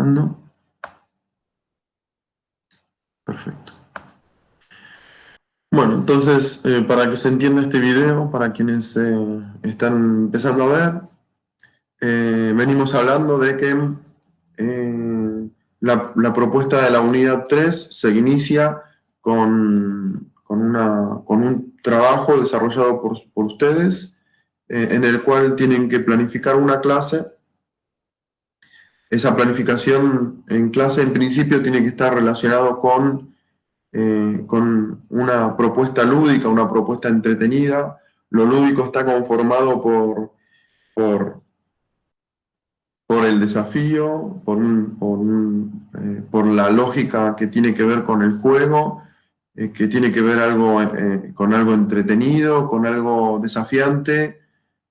grabando. Perfecto. Bueno, entonces, para que se entienda este video, para quienes están empezando a ver, venimos hablando de que la propuesta de la unidad 3 se inicia con un trabajo desarrollado por ustedes, en el cual tienen que planificar una clase. Esa planificación en clase, en principio, tiene que estar relacionado con una propuesta lúdica, una propuesta entretenida. Lo lúdico está conformado por el desafío, por la lógica que tiene que ver con el juego, que tiene que ver con algo entretenido, con algo desafiante,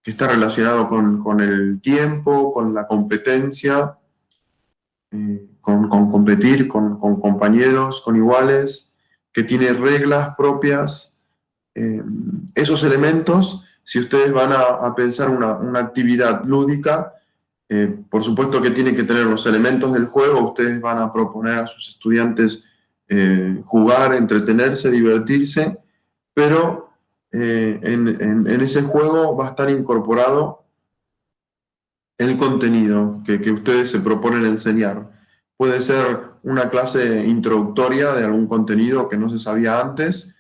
que está relacionado con el tiempo, con la competencia, con competir con compañeros, con iguales, que tiene reglas propias. Esos elementos, si ustedes van a pensar una actividad lúdica, por supuesto que tienen que tener los elementos del juego. Ustedes van a proponer a sus estudiantes jugar, entretenerse, divertirse, pero en ese juego va a estar incorporado el contenido que ustedes se proponen enseñar. Puede ser una clase introductoria de algún contenido que no se sabía antes.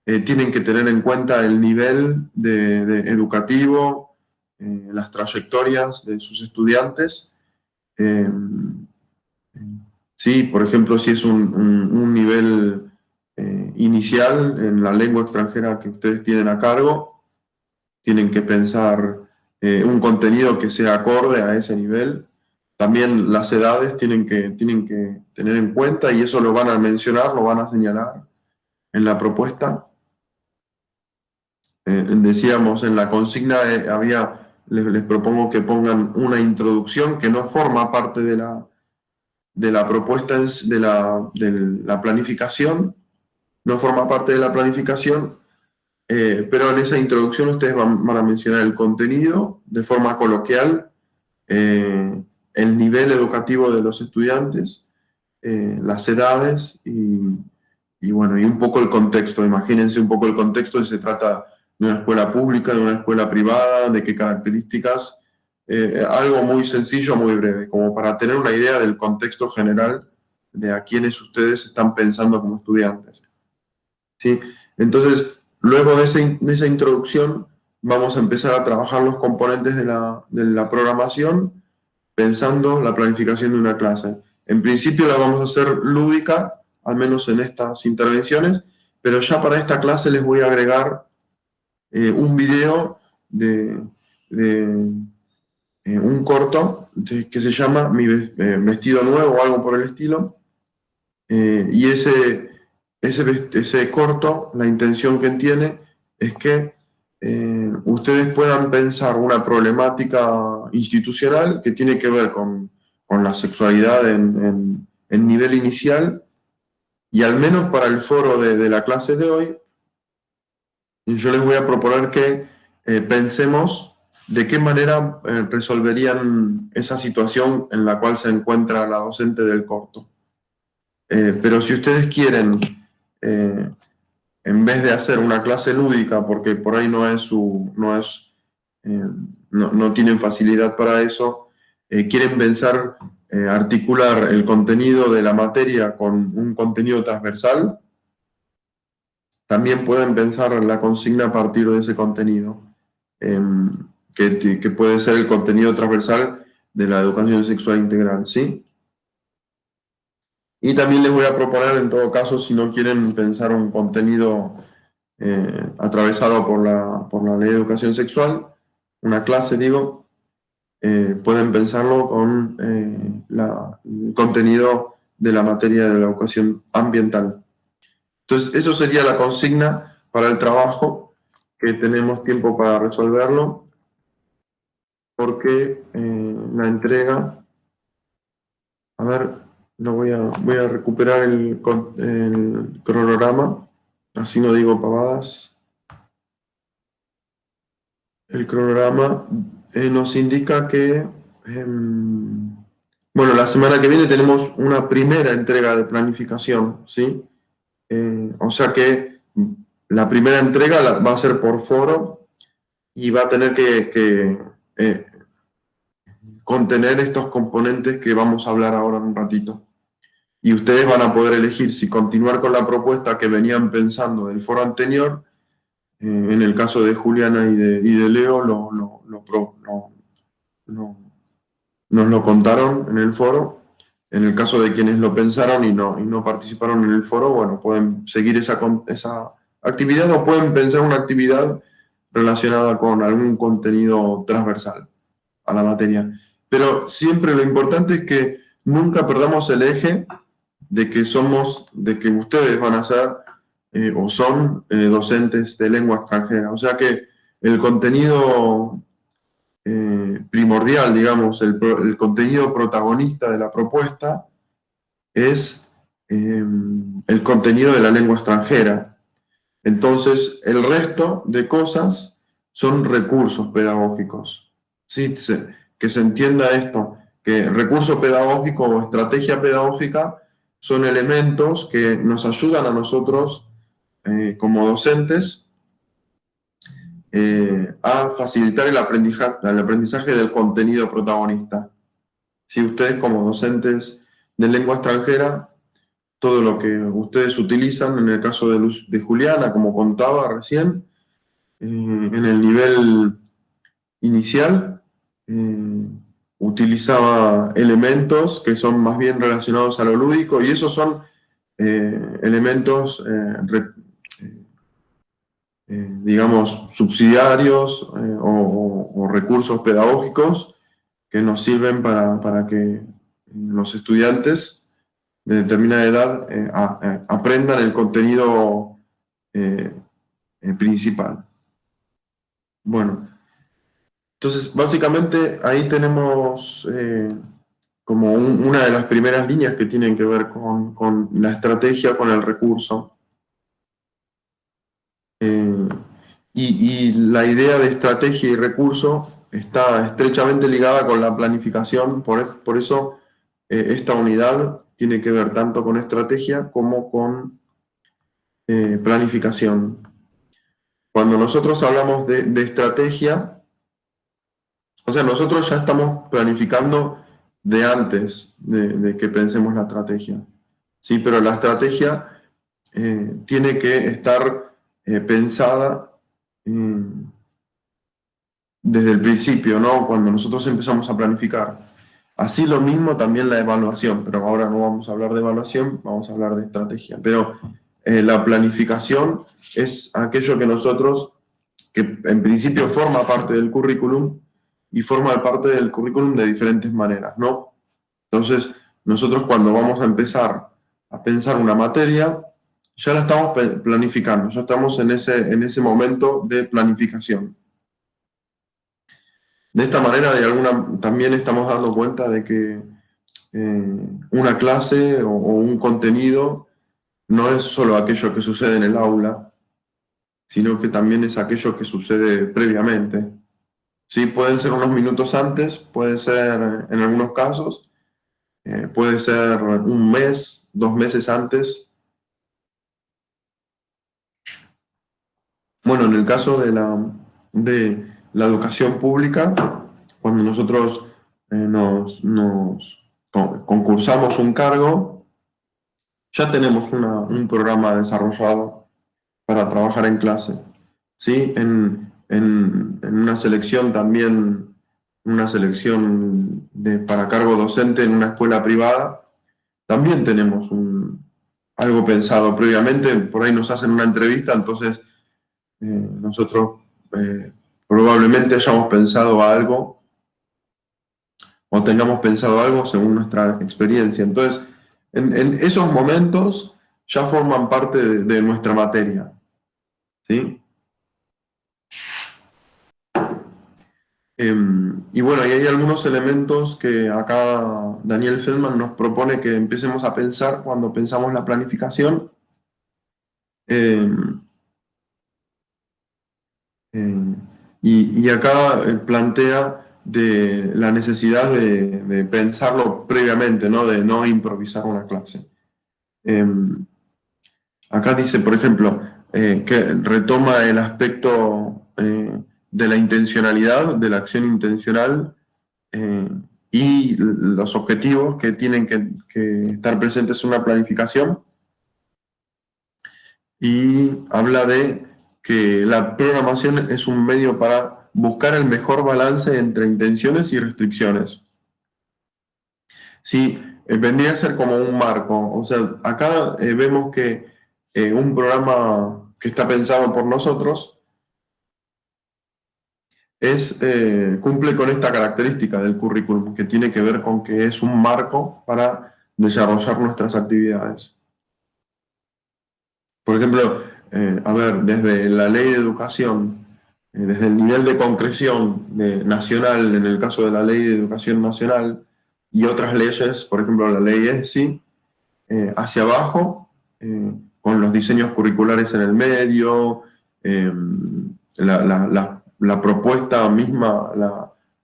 Tienen que tener en cuenta el nivel educativo, las trayectorias de sus estudiantes. Sí, por ejemplo, si es un nivel inicial en la lengua extranjera que ustedes tienen a cargo, tienen que pensar un contenido que sea acorde a ese nivel. También las edades tienen que tener en cuenta, y eso lo van a mencionar, lo van a señalar en la propuesta. Decíamos en la consigna, les propongo que pongan una introducción que no forma parte de la propuesta, de la planificación, no forma parte de la planificación, pero en esa introducción ustedes van a mencionar el contenido de forma coloquial, el nivel educativo de los estudiantes, las edades bueno, y un poco el contexto. Imagínense un poco el contexto, si se trata de una escuela pública, de una escuela privada, de qué características. Algo muy sencillo, muy breve, como para tener una idea del contexto general de a quienes ustedes están pensando como estudiantes. ¿Sí? Entonces, luego de esa introducción, vamos a empezar a trabajar los componentes de la programación, pensando la planificación de una clase. En principio la vamos a hacer lúdica, al menos en estas intervenciones, pero ya para esta clase les voy a agregar un video de un corto que se llama Mi vestido nuevo o algo por el estilo. Y ese corto, la intención que tiene es que ustedes puedan pensar una problemática institucional que tiene que ver con la sexualidad en nivel inicial, y al menos para el foro de la clase de hoy, yo les voy a proponer que pensemos de qué manera resolverían esa situación en la cual se encuentra la docente del corto. Pero si ustedes quieren, en vez de hacer una clase lúdica, porque por ahí no tienen facilidad para eso, quieren pensar, articular el contenido de la materia con un contenido transversal, también pueden pensar la consigna a partir de ese contenido, que puede ser el contenido transversal de la educación sexual integral, ¿sí? Y también les voy a proponer, en todo caso, si no quieren pensar un contenido atravesado por la ley de educación sexual, una clase, digo, pueden pensarlo con el contenido de la materia de la educación ambiental. Entonces, eso sería la consigna para el trabajo, que tenemos tiempo para resolverlo, porque la entrega, a ver, voy a recuperar el cronograma, así no digo pavadas. El cronograma nos indica que Bueno, la semana que viene tenemos una primera entrega de planificación, ¿sí? O sea que la primera entrega va a ser por foro y va a tener que contener estos componentes que vamos a hablar ahora en un ratito. Y ustedes van a poder elegir si continuar con la propuesta que venían pensando del foro anterior. En el caso de Juliana y de Leo, nos lo contaron en el foro. En el caso de quienes lo pensaron y no participaron en el foro, bueno, pueden seguir esa actividad o pueden pensar una actividad relacionada con algún contenido transversal a la materia. Pero siempre lo importante es que nunca perdamos el eje de que ustedes van a ser o son docentes de lengua extranjera. O sea que el contenido primordial, digamos, el contenido protagonista de la propuesta es el contenido de la lengua extranjera. Entonces, el resto de cosas son recursos pedagógicos. ¿Sí? Que se entienda esto, que recurso pedagógico o estrategia pedagógica son elementos que nos ayudan a nosotros como docentes a facilitar el aprendizaje del contenido protagonista. Si ustedes como docentes de lengua extranjera, todo lo que ustedes utilizan, en el caso de Juliana, como contaba recién, en el nivel inicial, utilizaba elementos que son más bien relacionados a lo lúdico y esos son elementos, digamos, subsidiarios o recursos pedagógicos que nos sirven para que los estudiantes de determinada edad aprendan el contenido eh, principal. Bueno, entonces básicamente ahí tenemos como una de las primeras líneas que tienen que ver con la estrategia, con el recurso. Eh, y la idea de estrategia y recurso está estrechamente ligada con la planificación, por eso esta unidad tiene que ver tanto con estrategia como con planificación. Cuando nosotros hablamos de estrategia, o sea, nosotros ya estamos planificando de antes de que pensemos la estrategia, ¿sí? Pero la estrategia tiene que estar pensada desde el principio, ¿no? Cuando nosotros empezamos a planificar. Así lo mismo también la evaluación, pero ahora no vamos a hablar de evaluación, vamos a hablar de estrategia. Pero la planificación es aquello que en principio forma parte del currículum y forma parte del currículum de diferentes maneras, ¿no? Entonces, nosotros cuando vamos a empezar a pensar una materia, ya la estamos planificando, ya estamos en ese momento de planificación. De esta manera, también estamos dando cuenta de que una clase o un contenido no es solo aquello que sucede en el aula, sino que también es aquello que sucede previamente. Sí, pueden ser unos minutos antes, puede ser en algunos casos, puede ser un mes, 2 meses antes. Bueno, en el caso de la educación pública, cuando nosotros concursamos un cargo, ya tenemos un programa desarrollado para trabajar en clase. ¿Sí? En una selección también, una selección para cargo docente en una escuela privada, también tenemos algo pensado previamente, por ahí nos hacen una entrevista, entonces nosotros probablemente hayamos pensado algo o tengamos pensado algo según nuestra experiencia. Entonces, en esos momentos ya forman parte de nuestra materia. ¿Sí? Y bueno, y hay algunos elementos que acá Daniel Feldman nos propone que empecemos a pensar cuando pensamos la planificación. Em, em, y acá plantea de la necesidad de pensarlo previamente, ¿no? De no improvisar una clase. Acá dice, por ejemplo, que retoma el aspecto de la intencionalidad, de la acción intencional, eh, y los objetivos que tienen que estar presentes en una planificación, y habla de que la programación es un medio para buscar el mejor balance entre intenciones y restricciones. Sí, vendría a ser como un marco. O sea, acá vemos que un programa que está pensado por nosotros cumple con esta característica del currículum, que tiene que ver con que es un marco para desarrollar nuestras actividades. Por ejemplo, a ver, desde la ley de educación, desde el nivel de concreción nacional, en el caso de la ley de educación nacional, y otras leyes, por ejemplo, la ley ESI, hacia abajo, con los diseños curriculares en el medio, la propuesta misma,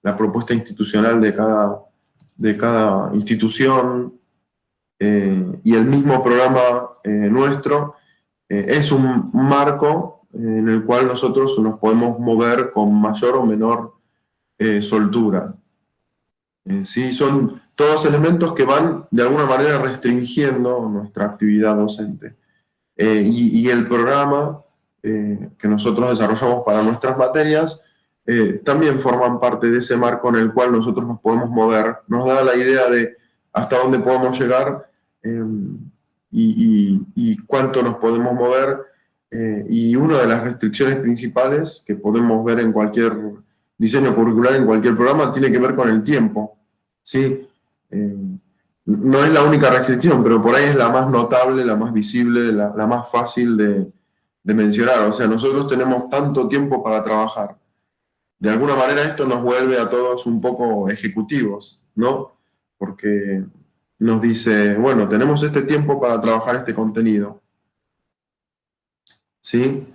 la propuesta institucional de cada institución, y el mismo programa nuestro, es un marco en el cual nosotros nos podemos mover con mayor o menor soltura. Sí, son todos elementos que van de alguna manera restringiendo nuestra actividad docente. Y el programa que nosotros desarrollamos para nuestras materias también forman parte de ese marco en el cual nosotros nos podemos mover. Nos da la idea de hasta dónde podemos llegar, y cuánto nos podemos mover. Y una de las restricciones principales que podemos ver en cualquier diseño curricular, en cualquier programa, tiene que ver con el tiempo. ¿Sí? No es la única restricción, pero por ahí es la más notable, la más visible, la más fácil de mencionar. O sea, nosotros tenemos tanto tiempo para trabajar. De alguna manera esto nos vuelve a todos un poco ejecutivos, ¿no? Porque nos dice, bueno, tenemos este tiempo para trabajar este contenido, ¿sí?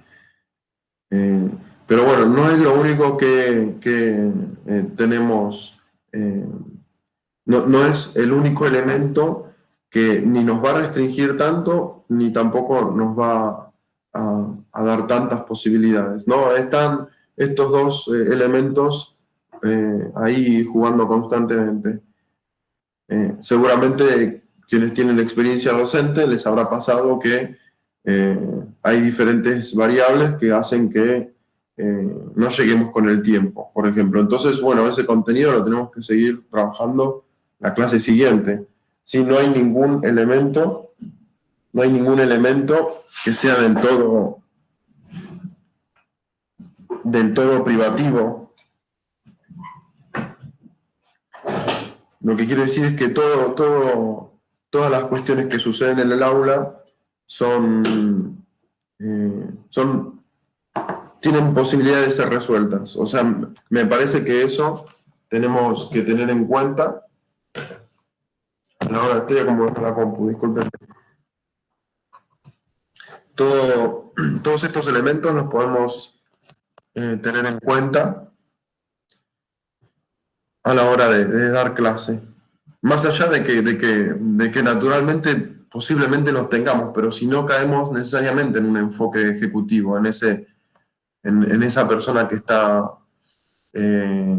Eh, pero bueno, no es lo único que tenemos. No es el único elemento que ni nos va a restringir tanto, ni tampoco nos va a dar tantas posibilidades. No, están estos dos elementos ahí jugando constantemente. Seguramente quienes tienen experiencia docente les habrá pasado que hay diferentes variables que hacen que no lleguemos con el tiempo, por ejemplo. Entonces, bueno, ese contenido lo tenemos que seguir trabajando la clase siguiente. Si no hay ningún elemento, no hay ningún elemento que sea del todo privativo. Lo que quiero decir es que todas las cuestiones que suceden en el aula tienen posibilidad de ser resueltas. O sea, me parece que eso tenemos que tener en cuenta. Ahora estoy acomodando la compu, disculpen. Todos estos elementos los podemos tener en cuenta a la hora de dar clase. Más allá de que naturalmente posiblemente los tengamos, pero si no caemos necesariamente en un enfoque ejecutivo, en esa persona que está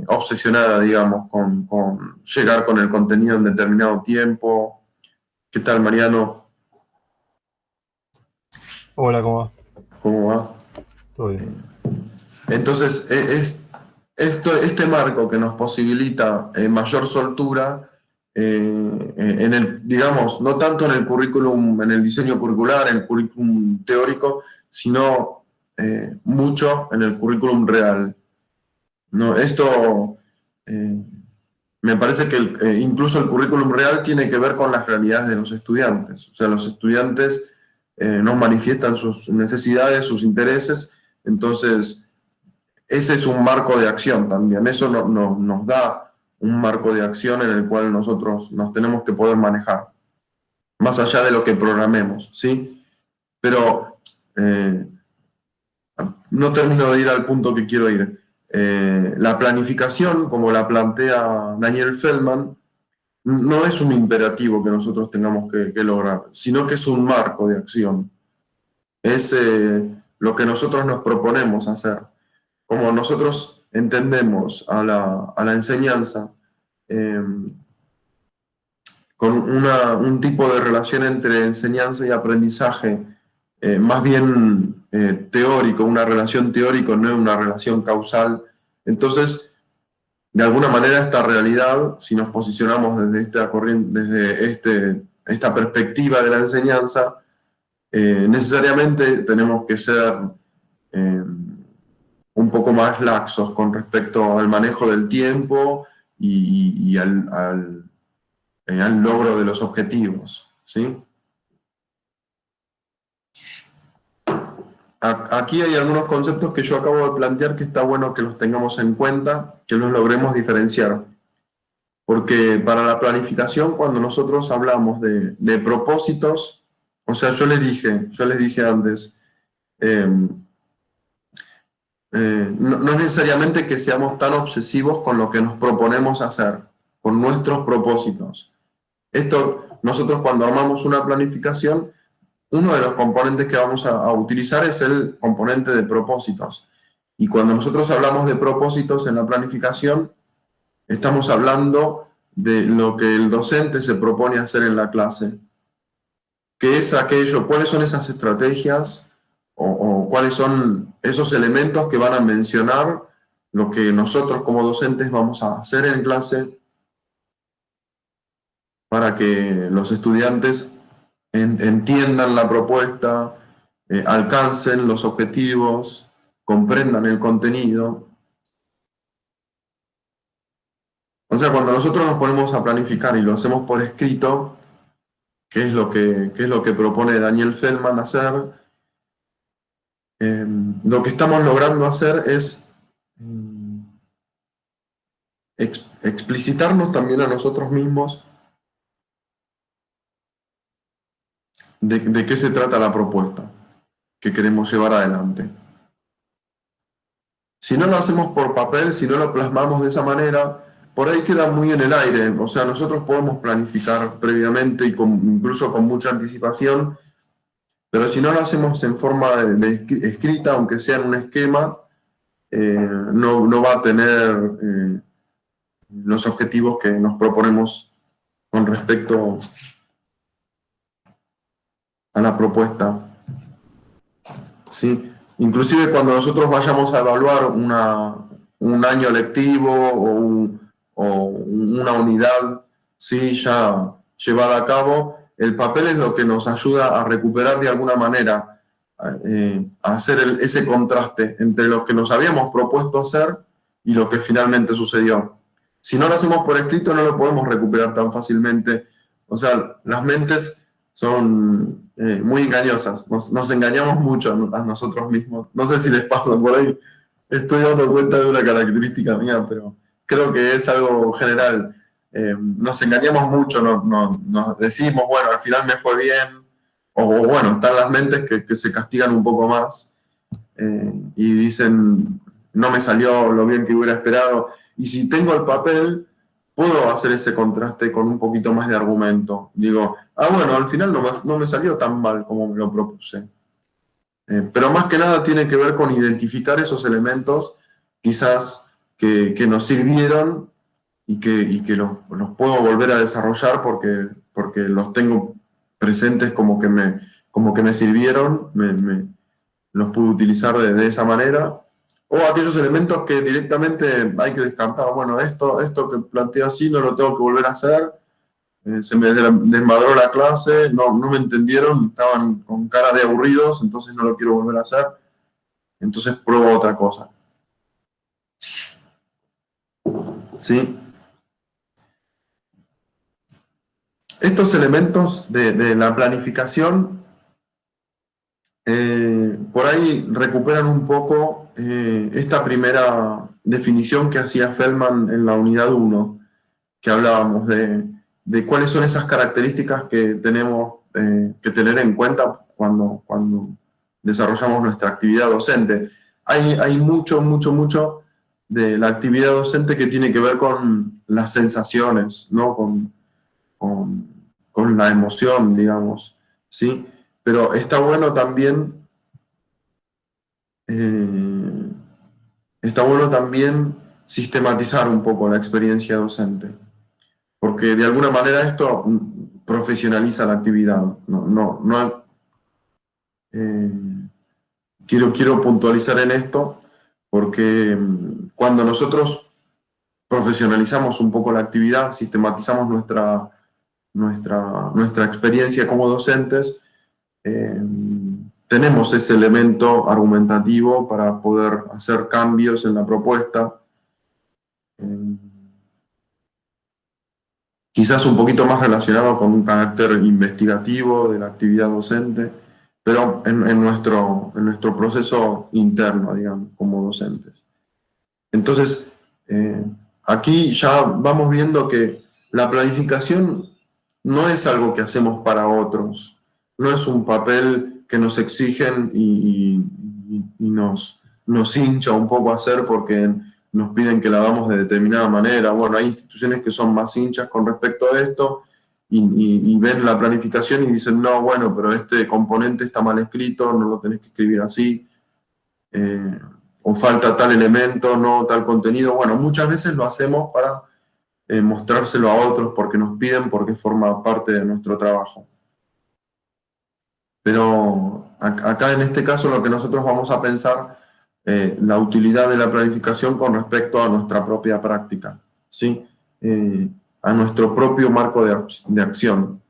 obsesionada, digamos, con llegar con el contenido en determinado tiempo. ¿Qué tal, Mariano? Hola, ¿cómo va? ¿Cómo va? Todo bien. Entonces, este marco que nos posibilita mayor soltura digamos, no tanto en el currículum, en el diseño curricular, en el currículum teórico, sino mucho en el currículum real. ¿No? Esto me parece que incluso el currículum real tiene que ver con las realidades de los estudiantes. O sea, los estudiantes nos manifiestan sus necesidades, sus intereses, entonces ese es un marco de acción también. Eso nos da un marco de acción en el cual nosotros nos tenemos que poder manejar, más allá de lo que programemos, ¿sí? Pero no termino de ir al punto que quiero ir. La planificación, como la plantea Daniel Feldman, no es un imperativo que nosotros tengamos que lograr, sino que es un marco de acción. Es lo que nosotros nos proponemos hacer. Como nosotros entendemos a la enseñanza con un tipo de relación entre enseñanza y aprendizaje más bien teórico, una relación teórica, no una relación causal. Entonces, de alguna manera esta realidad, si nos posicionamos desde esta corriente, desde esta perspectiva de la enseñanza, necesariamente tenemos que ser un poco más laxos con respecto al manejo del tiempo y al logro de los objetivos, ¿sí? Aquí hay algunos conceptos que yo acabo de plantear que está bueno que los tengamos en cuenta, que los logremos diferenciar. Porque para la planificación, cuando nosotros hablamos de propósitos, o sea, yo les dije antes, no es necesariamente que seamos tan obsesivos con lo que nos proponemos hacer, con nuestros propósitos. Esto, nosotros cuando armamos una planificación, uno de los componentes que vamos a utilizar es el componente de propósitos. Y cuando nosotros hablamos de propósitos en la planificación, estamos hablando de lo que el docente se propone hacer en la clase. ¿Qué es aquello? ¿Cuáles son esas estrategias o cuáles son esos elementos que van a mencionar lo que nosotros como docentes vamos a hacer en clase para que los estudiantes entiendan la propuesta, alcancen los objetivos, comprendan el contenido? O sea, cuando nosotros nos ponemos a planificar y lo hacemos por escrito, qué es lo que propone Daniel Feldman hacer, lo que estamos logrando hacer es explicitarnos también a nosotros mismos de qué se trata la propuesta que queremos llevar adelante. Si no lo hacemos por papel, si no lo plasmamos de esa manera, por ahí queda muy en el aire. O sea, nosotros podemos planificar previamente y incluso con mucha anticipación, pero si no lo hacemos en forma escrita, aunque sea en un esquema, no va a tener los objetivos que nos proponemos con respecto a la propuesta, ¿sí? Inclusive cuando nosotros vayamos a evaluar un año lectivo o una unidad, ¿sí?, ya llevada a cabo, el papel es lo que nos ayuda a recuperar de alguna manera, a hacer ese contraste entre lo que nos habíamos propuesto hacer y lo que finalmente sucedió. Si no lo hacemos por escrito, no lo podemos recuperar tan fácilmente. O sea, las mentes son muy engañosas. Nos engañamos mucho a nosotros mismos. No sé si les pasa por ahí. Estoy dando cuenta de una característica mía, pero creo que es algo general. Nos engañamos mucho, nos decimos, bueno, al final me fue bien, o bueno, están las mentes que se castigan un poco más y dicen, no me salió lo bien que hubiera esperado. Y si tengo el papel, puedo hacer ese contraste con un poquito más de argumento. Digo, bueno, al final no me salió tan mal como me lo propuse. Pero más que nada tiene que ver con identificar esos elementos quizás que nos sirvieron y que los puedo volver a desarrollar porque los tengo presentes como que me sirvieron, los pude utilizar de esa manera. O aquellos elementos que directamente hay que descartar. Bueno, esto que planteé así no lo tengo que volver a hacer. Se me desmadró la clase, no me entendieron, estaban con cara de aburridos, entonces no lo quiero volver a hacer. Entonces pruebo otra cosa. ¿Sí? Estos elementos de la planificación por ahí recuperan un poco esta primera definición que hacía Feldman en la unidad 1, que hablábamos de cuáles son esas características que tenemos que tener en cuenta cuando desarrollamos nuestra actividad docente. Hay mucho de la actividad docente que tiene que ver con las sensaciones, ¿no? Con la emoción, digamos, ¿sí? Pero eh, está bueno también sistematizar un poco la experiencia docente, porque de alguna manera esto profesionaliza la actividad. Eh, quiero puntualizar en esto, porque cuando nosotros profesionalizamos un poco la actividad, sistematizamos nuestra experiencia como docentes, eh, tenemos ese elemento argumentativo para poder hacer cambios en la propuesta, eh, quizás un poquito más relacionado con un carácter investigativo de la actividad docente, pero en nuestro proceso interno, digamos, como docentes. Entonces, eh, aquí ya vamos viendo que la planificación no es algo que hacemos para otros, no es un papel que nos exigen y nos hincha un poco a hacer porque nos piden que la hagamos de determinada manera. Bueno, hay instituciones que son más hinchas con respecto a esto y ven la planificación y dicen, no, bueno, pero este componente está mal escrito, no lo tenés que escribir así. eh, o falta tal elemento, no tal contenido. Bueno, muchas veces lo hacemos para mostrárselo a otros porque nos piden, porque forma parte de nuestro trabajo. Pero acá en este caso lo que nosotros vamos a pensar, la utilidad de la planificación con respecto a nuestra propia práctica, ¿sí? A nuestro propio marco de acción.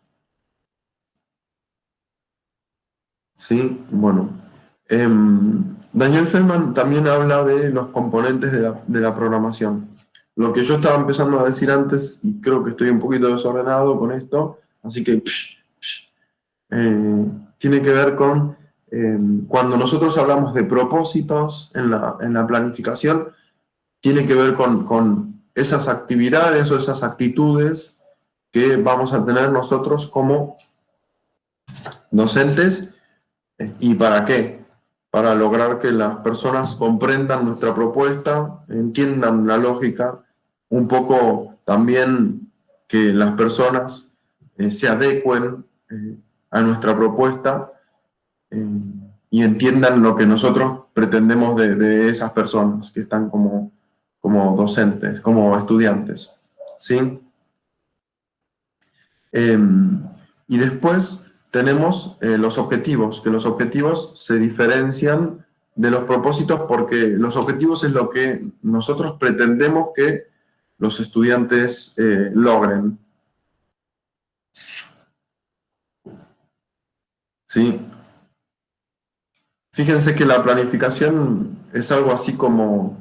Sí, bueno. Daniel Feldman también habla de los componentes de la programación. Lo que yo estaba empezando a decir antes, y creo que estoy un poquito desordenado con esto, así que tiene que ver con cuando nosotros hablamos de propósitos en la planificación, tiene que ver con esas actividades o esas actitudes que vamos a tener nosotros como docentes. ¿Y para qué? Para lograr que las personas comprendan nuestra propuesta, entiendan la lógica, un poco también que las personas se adecuen a nuestra propuesta, eh, y entiendan lo que nosotros pretendemos de esas personas que están como docentes, como estudiantes. ¿Sí? Eh, y después tenemos los objetivos, que los objetivos se diferencian de los propósitos porque los objetivos es lo que nosotros pretendemos que los estudiantes logren. ¿Sí? Fíjense que la planificación es algo así como,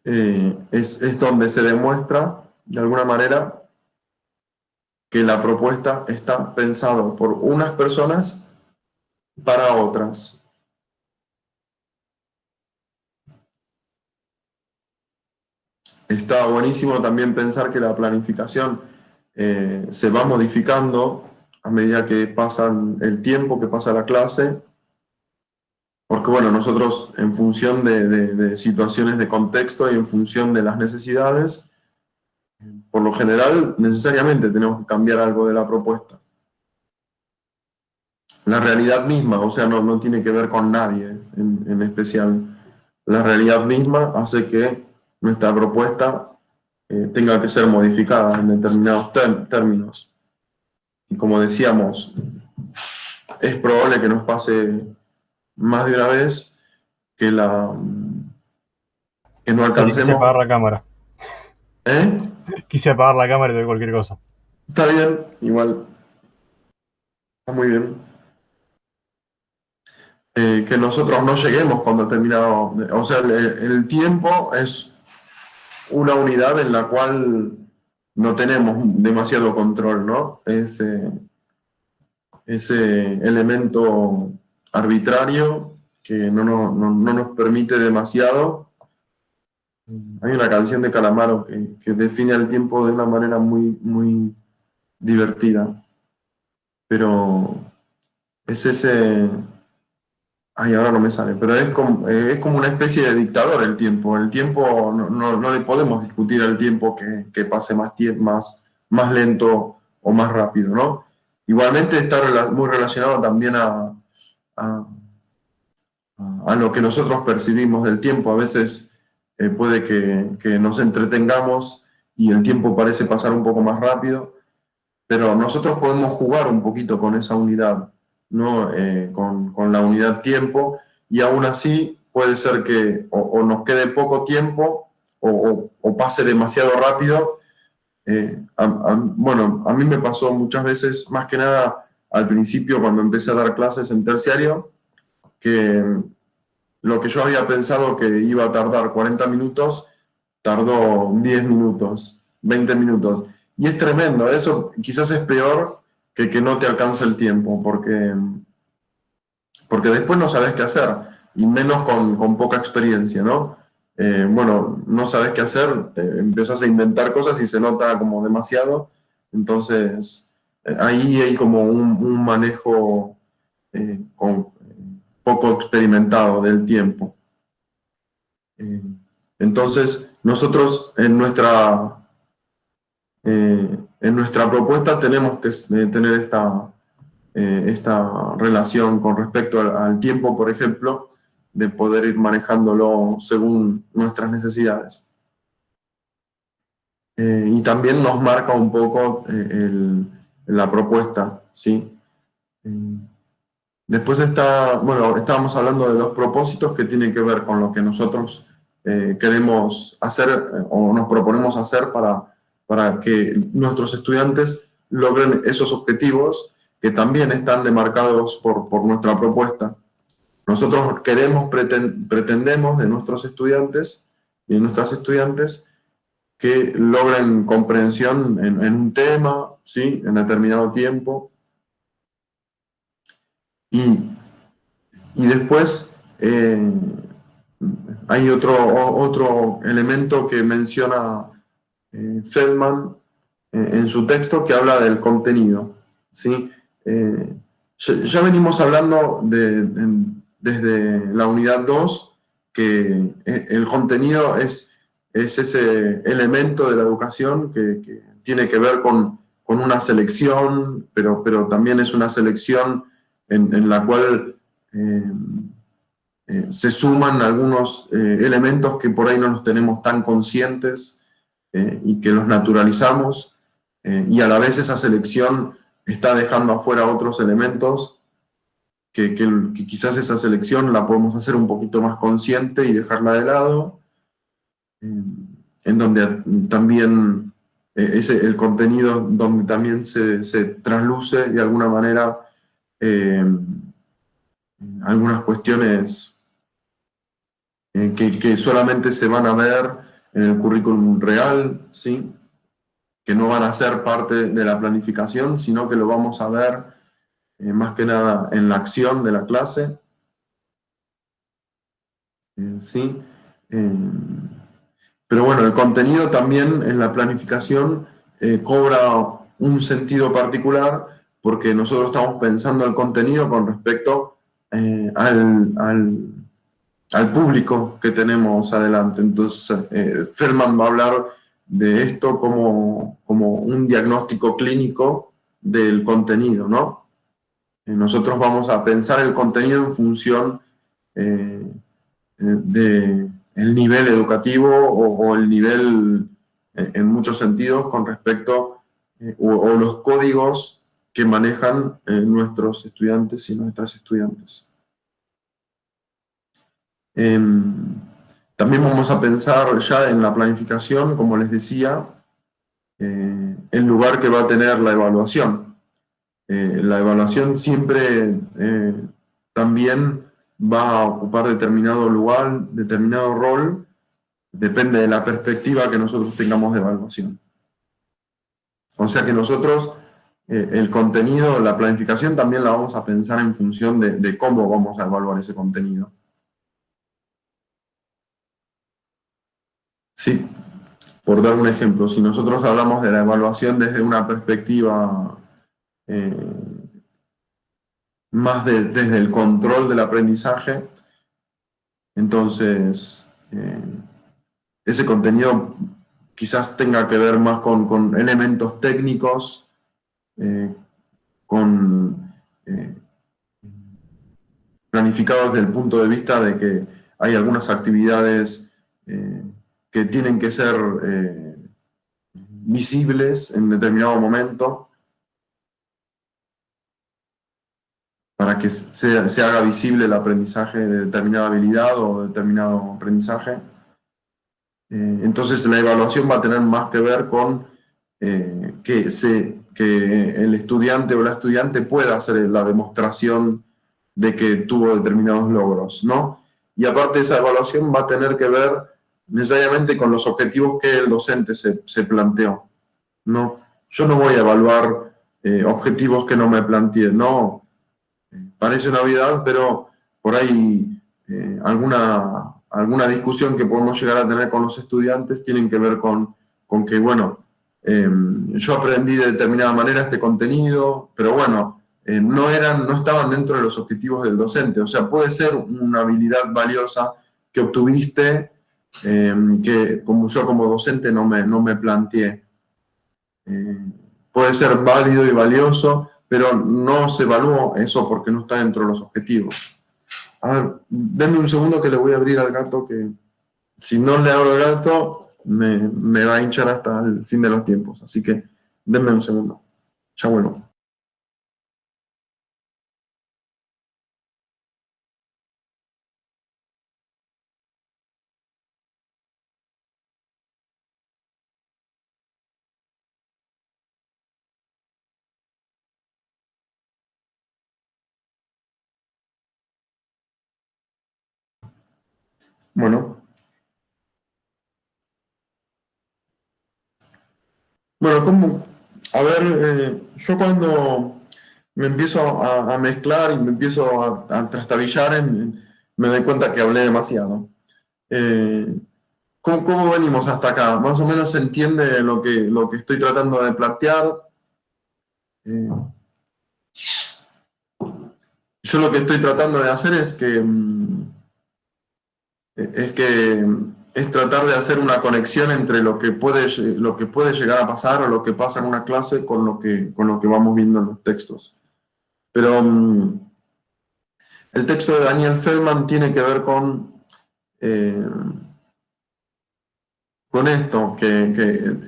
es donde se demuestra, de alguna manera, que la propuesta está pensada por unas personas para otras. Está buenísimo también pensar que la planificación se va modificando a medida que pasa el tiempo, que pasa la clase, porque bueno, nosotros en función de situaciones de contexto y en función de las necesidades, por lo general necesariamente tenemos que cambiar algo de la propuesta. La realidad misma, o sea, no tiene que ver con nadie en especial. La realidad misma hace que nuestra propuesta tenga que ser modificada en determinados términos. Y como decíamos, es probable que nos pase más de una vez que, que no Sorry, quise apagar alcancemos. la cámara. ¿Eh? Quise apagar la cámara y de cualquier cosa. Está bien, igual, está muy bien. Que nosotros no lleguemos cuando terminado. O sea, el tiempo es una unidad en la cual no tenemos demasiado control, ¿no? Ese elemento arbitrario que no nos permite demasiado. Hay una canción de Calamaro que define el tiempo de una manera muy, muy divertida, pero es Ay, ahora no me sale, pero es como una especie de dictador el tiempo. El tiempo no le podemos discutir al tiempo que pase más, más lento o más rápido, ¿no? Igualmente está muy relacionado también a, a lo que nosotros percibimos del tiempo. A veces puede que nos entretengamos y el tiempo parece pasar un poco más rápido, pero nosotros podemos jugar un poquito con esa unidad, ¿no? Con la unidad tiempo, y aún así puede ser que o nos quede poco tiempo o pase demasiado rápido. Bueno, a mí me pasó muchas veces, más que nada al principio cuando empecé a dar clases en terciario, que lo que yo había pensado que iba a tardar 40 minutos, tardó 10 minutos, 20 minutos. Y es tremendo, eso quizás es peor que no te alcance el tiempo, porque después no sabes qué hacer, y menos con poca experiencia, ¿no? Bueno, no sabes qué hacer, empiezas a inventar cosas y se nota como demasiado, entonces ahí hay como un manejo poco experimentado del tiempo. Eh, entonces, nosotros en nuestra propuesta tenemos que tener esta relación con respecto al tiempo, por ejemplo, de poder ir manejándolo según nuestras necesidades. Y también nos marca un poco la propuesta, ¿sí? Eh, Después bueno, estábamos hablando de los propósitos que tienen que ver con lo que nosotros queremos hacer o nos proponemos hacer para que nuestros estudiantes logren esos objetivos que también están demarcados por nuestra propuesta. Nosotros pretendemos de nuestros estudiantes y de nuestras estudiantes que logren comprensión en un tema, ¿sí? En determinado tiempo, y después hay otro elemento que menciona Feldman en su texto, que habla del contenido, ¿sí? Ya venimos hablando desde la unidad 2 que el contenido es ese elemento de la educación que tiene que ver con una selección, pero también es una selección en la cual se suman algunos elementos que por ahí no los tenemos tan conscientes y que los naturalizamos, y a la vez esa selección está dejando afuera otros elementos que quizás esa selección la podemos hacer un poquito más consciente y dejarla de lado, en donde también el contenido donde también se trasluce de alguna manera algunas cuestiones que solamente se van a ver en el currículum real, ¿sí? Que no van a ser parte de la planificación, sino que lo vamos a ver más que nada en la acción de la clase, ¿sí? Eh, pero bueno, el contenido también en la planificación cobra un sentido particular porque nosotros estamos pensando el contenido con respecto al público que tenemos adelante. Entonces, Feldman va a hablar de esto como un diagnóstico clínico del contenido, ¿no? Nosotros vamos a pensar el contenido en función de el nivel educativo o el nivel, en muchos sentidos, con respecto o los códigos que manejan nuestros estudiantes y nuestras estudiantes. También vamos a pensar ya en la planificación, como les decía, el lugar que va a tener la evaluación. La evaluación siempre también va a ocupar determinado lugar, determinado rol, depende de la perspectiva que nosotros tengamos de evaluación. O sea que nosotros el contenido, la planificación también la vamos a pensar en función de cómo vamos a evaluar ese contenido. Sí, por dar un ejemplo, si nosotros hablamos de la evaluación desde una perspectiva más desde el control del aprendizaje. Entonces, ese contenido quizás tenga que ver más con elementos técnicos, con planificados desde el punto de vista de que hay algunas actividades que tienen que ser visibles en determinado momento para que se haga visible el aprendizaje de determinada habilidad o determinado aprendizaje. Entonces la evaluación va a tener más que ver con que el estudiante o la estudiante pueda hacer la demostración de que tuvo determinados logros, ¿no? Y aparte esa evaluación va a tener que ver necesariamente con los objetivos que el docente se planteó, ¿no? Yo no voy a evaluar objetivos que no me planteé, ¿no? Parece una obviedad, pero por ahí alguna discusión que podemos llegar a tener con los estudiantes tienen que ver con que, bueno, yo aprendí de determinada manera este contenido, pero bueno, no estaban dentro de los objetivos del docente. O sea, puede ser una habilidad valiosa que obtuviste, que como yo como docente no me planteé. Puede ser válido y valioso, pero no se evaluó eso porque no está dentro de los objetivos. A ver, denme un segundo que le voy a abrir al gato, que si no le abro al gato me va a hinchar hasta el fin de los tiempos. Así que denme un segundo. Ya vuelvo. Bueno, bueno, a ver, yo cuando me empiezo a mezclar y me empiezo a trastabillar, me doy cuenta que hablé demasiado. Eh, ¿Cómo venimos hasta acá? Más o menos se entiende lo que estoy tratando de plantear. Eh, yo lo que estoy tratando de hacer es tratar de hacer una conexión entre lo que puede llegar a pasar o lo que pasa en una clase con lo que vamos viendo en los textos. Pero el texto de Daniel Feldman tiene que ver eh, con esto, que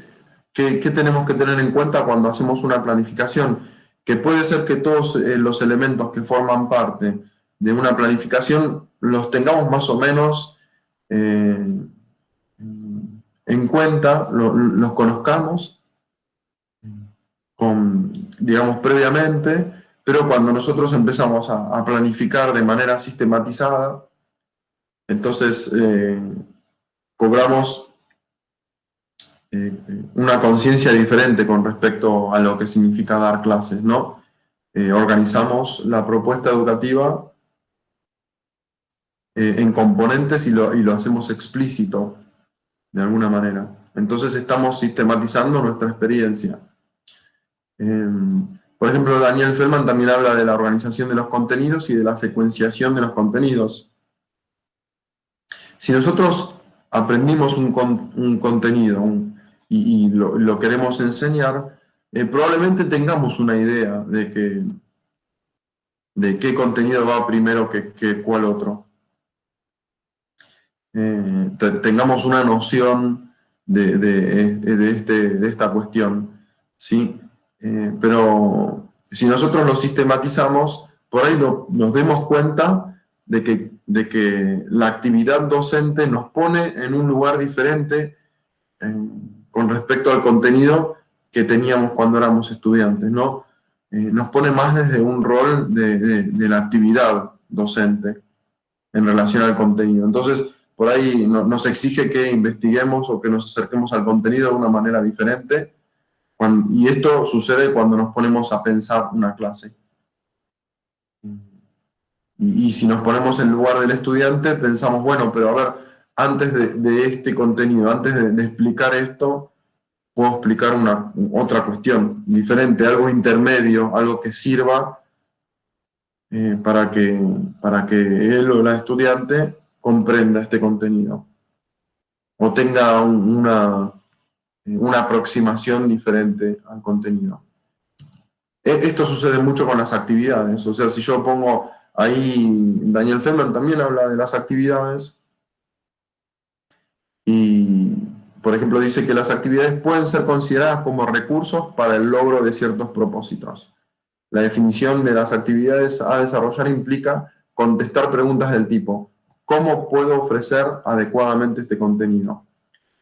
tenemos que tener en cuenta cuando hacemos una planificación, que puede ser que todos los elementos que forman parte de una planificación los tengamos más o menos en cuenta, los conozcamos, digamos, previamente, pero cuando nosotros empezamos a planificar de manera sistematizada, entonces cobramos una conciencia diferente con respecto a lo que significa dar clases, ¿no? Organizamos la propuesta educativa en componentes y lo hacemos explícito de alguna manera. Entonces estamos sistematizando nuestra experiencia. Por ejemplo, Daniel Feldman también habla de la organización de los contenidos y de la secuenciación de los contenidos. Si nosotros aprendimos un contenido y lo queremos enseñar, probablemente tengamos una idea de qué contenido va primero que cuál otro. Tengamos una noción de esta cuestión, ¿sí? Pero si nosotros lo sistematizamos, por ahí nos demos cuenta de que la actividad docente nos pone en un lugar diferente con respecto al contenido que teníamos cuando éramos estudiantes, ¿no? Nos pone más desde un rol de la actividad docente en relación al contenido. Entonces, por ahí nos exige que investiguemos o que nos acerquemos al contenido de una manera diferente. Y esto sucede cuando nos ponemos a pensar una clase. Y si nos ponemos en lugar del estudiante, pensamos, bueno, pero a ver, antes de este contenido, antes de explicar esto, puedo explicar otra cuestión diferente, algo intermedio, algo que sirva para que él o la estudiante comprenda este contenido o tenga una aproximación diferente al contenido. Esto sucede mucho con las actividades, o sea, si yo pongo ahí, Daniel Feldman también habla de las actividades y, por ejemplo, dice que las actividades pueden ser consideradas como recursos para el logro de ciertos propósitos. La definición de las actividades a desarrollar implica contestar preguntas del tipo: ¿cómo puedo ofrecer adecuadamente este contenido?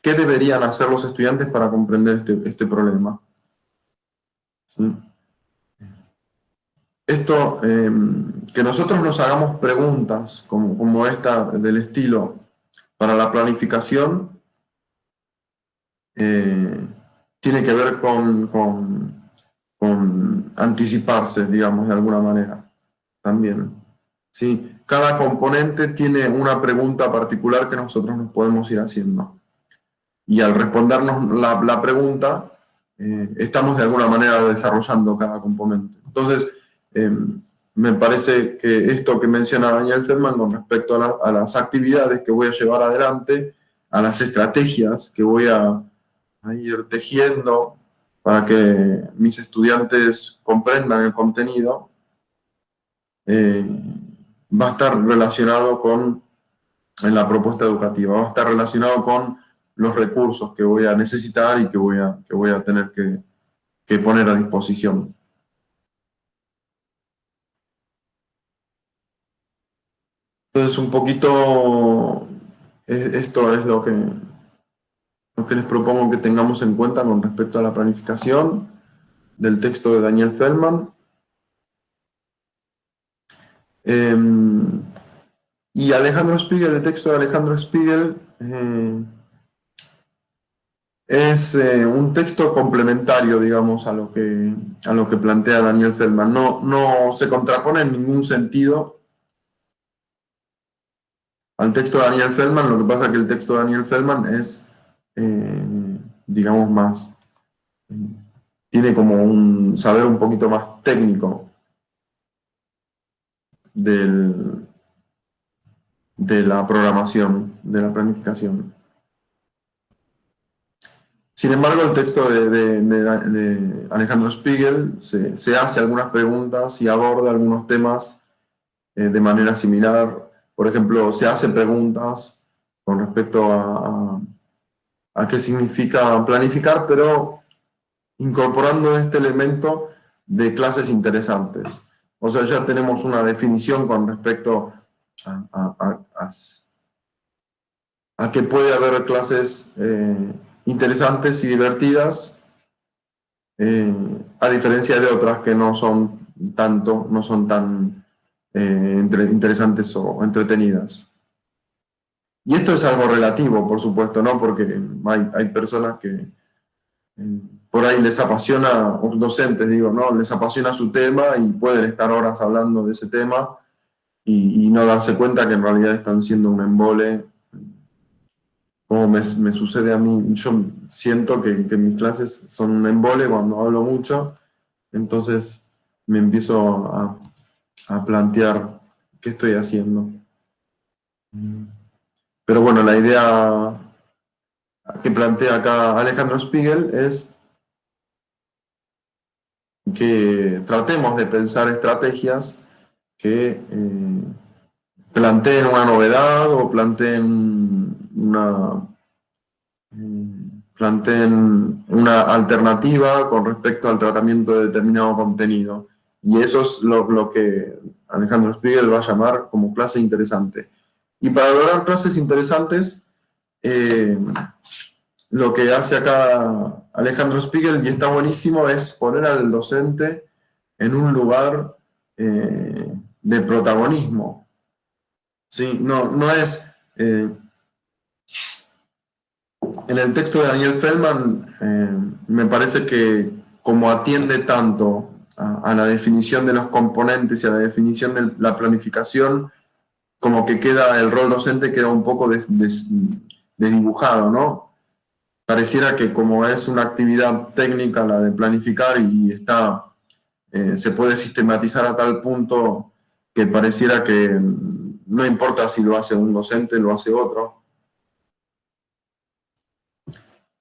¿Qué deberían hacer los estudiantes para comprender este problema? ¿Sí? Esto, que nosotros nos hagamos preguntas como esta del estilo para la planificación, tiene que ver con anticiparse, digamos, de alguna manera, también. ¿Sí? Cada componente tiene una pregunta particular que nosotros nos podemos ir haciendo. Y al respondernos la pregunta, estamos de alguna manera desarrollando cada componente. Entonces, me parece que esto que menciona Daniel Feldman con respecto a las actividades que voy a llevar adelante, a las estrategias que voy a ir tejiendo para que mis estudiantes comprendan el contenido, va a estar relacionado en la propuesta educativa, va a estar relacionado con los recursos que voy a necesitar y que voy a tener que poner a disposición. Entonces, un poquito esto es lo que les propongo que tengamos en cuenta con respecto a la planificación del texto de Daniel Feldman. Y Alejandro Spiegel, el texto de Alejandro Spiegel, es un texto complementario, digamos, a lo que plantea Daniel Feldman. No se contrapone en ningún sentido al texto de Daniel Feldman. Lo que pasa es que el texto de Daniel Feldman es, digamos, tiene como un saber un poquito más técnico de la programación, de la planificación. Sin embargo, el texto de Alejandro Spiegel se hace algunas preguntas y aborda algunos temas de manera similar. Por ejemplo, se hace preguntas con respecto a qué significa planificar, pero incorporando este elemento de clases interesantes. O sea, ya tenemos una definición con respecto a que puede haber clases interesantes y divertidas, a diferencia de otras que no son tan interesantes o entretenidas. Y esto es algo relativo, por supuesto, ¿no? Porque hay personas que por ahí les apasiona, o docentes digo, ¿no? Les apasiona su tema y pueden estar horas hablando de ese tema y no darse cuenta que en realidad están siendo un embole. Como me sucede a mí, yo siento que mis clases son un embole cuando hablo mucho, entonces me empiezo a plantear qué estoy haciendo. Pero bueno, la idea que plantea acá Alejandro Spiegel es que tratemos de pensar estrategias que planteen una novedad o planteen una alternativa con respecto al tratamiento de determinado contenido. Y eso es lo que Alejandro Spiegel va a llamar como clase interesante. Y para lograr clases interesantes, lo que hace acá Alejandro Spiegel, y está buenísimo, es poner al docente en un lugar de protagonismo. ¿Sí? No es... en el texto de Daniel Feldman, me parece que como atiende tanto a la definición de los componentes y a la definición de la planificación, como que el rol docente queda un poco desdibujado, ¿no? Pareciera que como es una actividad técnica la de planificar y se puede sistematizar a tal punto que pareciera que no importa si lo hace un docente, lo hace otro.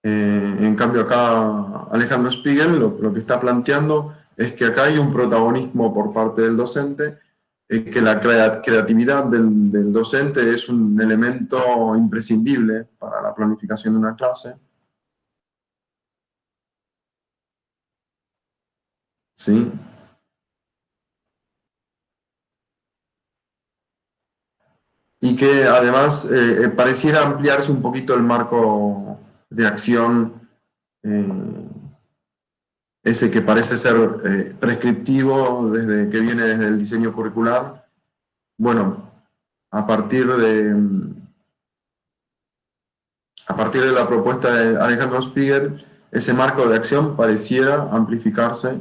En cambio acá Alejandro Spiegel lo que está planteando es que acá hay un protagonismo por parte del docente, que la creatividad del docente es un elemento imprescindible para la planificación de una clase. ¿Sí? Y que además pareciera ampliarse un poquito el marco de acción, eh, ese que parece ser prescriptivo desde que viene desde el diseño curricular. Bueno, a partir de, a partir de la propuesta de Alejandro Spiegel, ese marco de acción pareciera amplificarse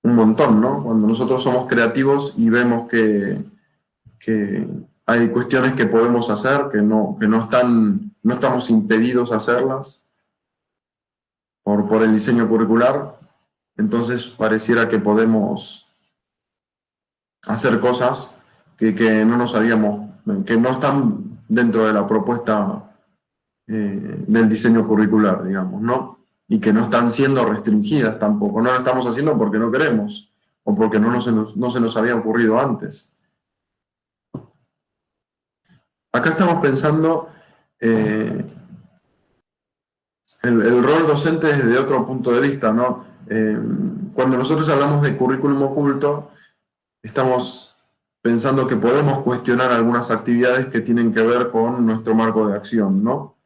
un montón, ¿no? Cuando nosotros somos creativos y vemos que hay cuestiones que podemos hacer, que no estamos impedidos a hacerlas por el diseño curricular, entonces pareciera que podemos hacer cosas que no nos habíamos, que no están dentro de la propuesta del diseño curricular, digamos, ¿no? Y que no están siendo restringidas tampoco. No lo estamos haciendo porque no queremos o porque no se nos había ocurrido antes. Acá estamos pensando el rol docente desde otro punto de vista, ¿no? Cuando nosotros hablamos de currículum oculto, estamos pensando que podemos cuestionar algunas actividades que tienen que ver con nuestro marco de acción, ¿no?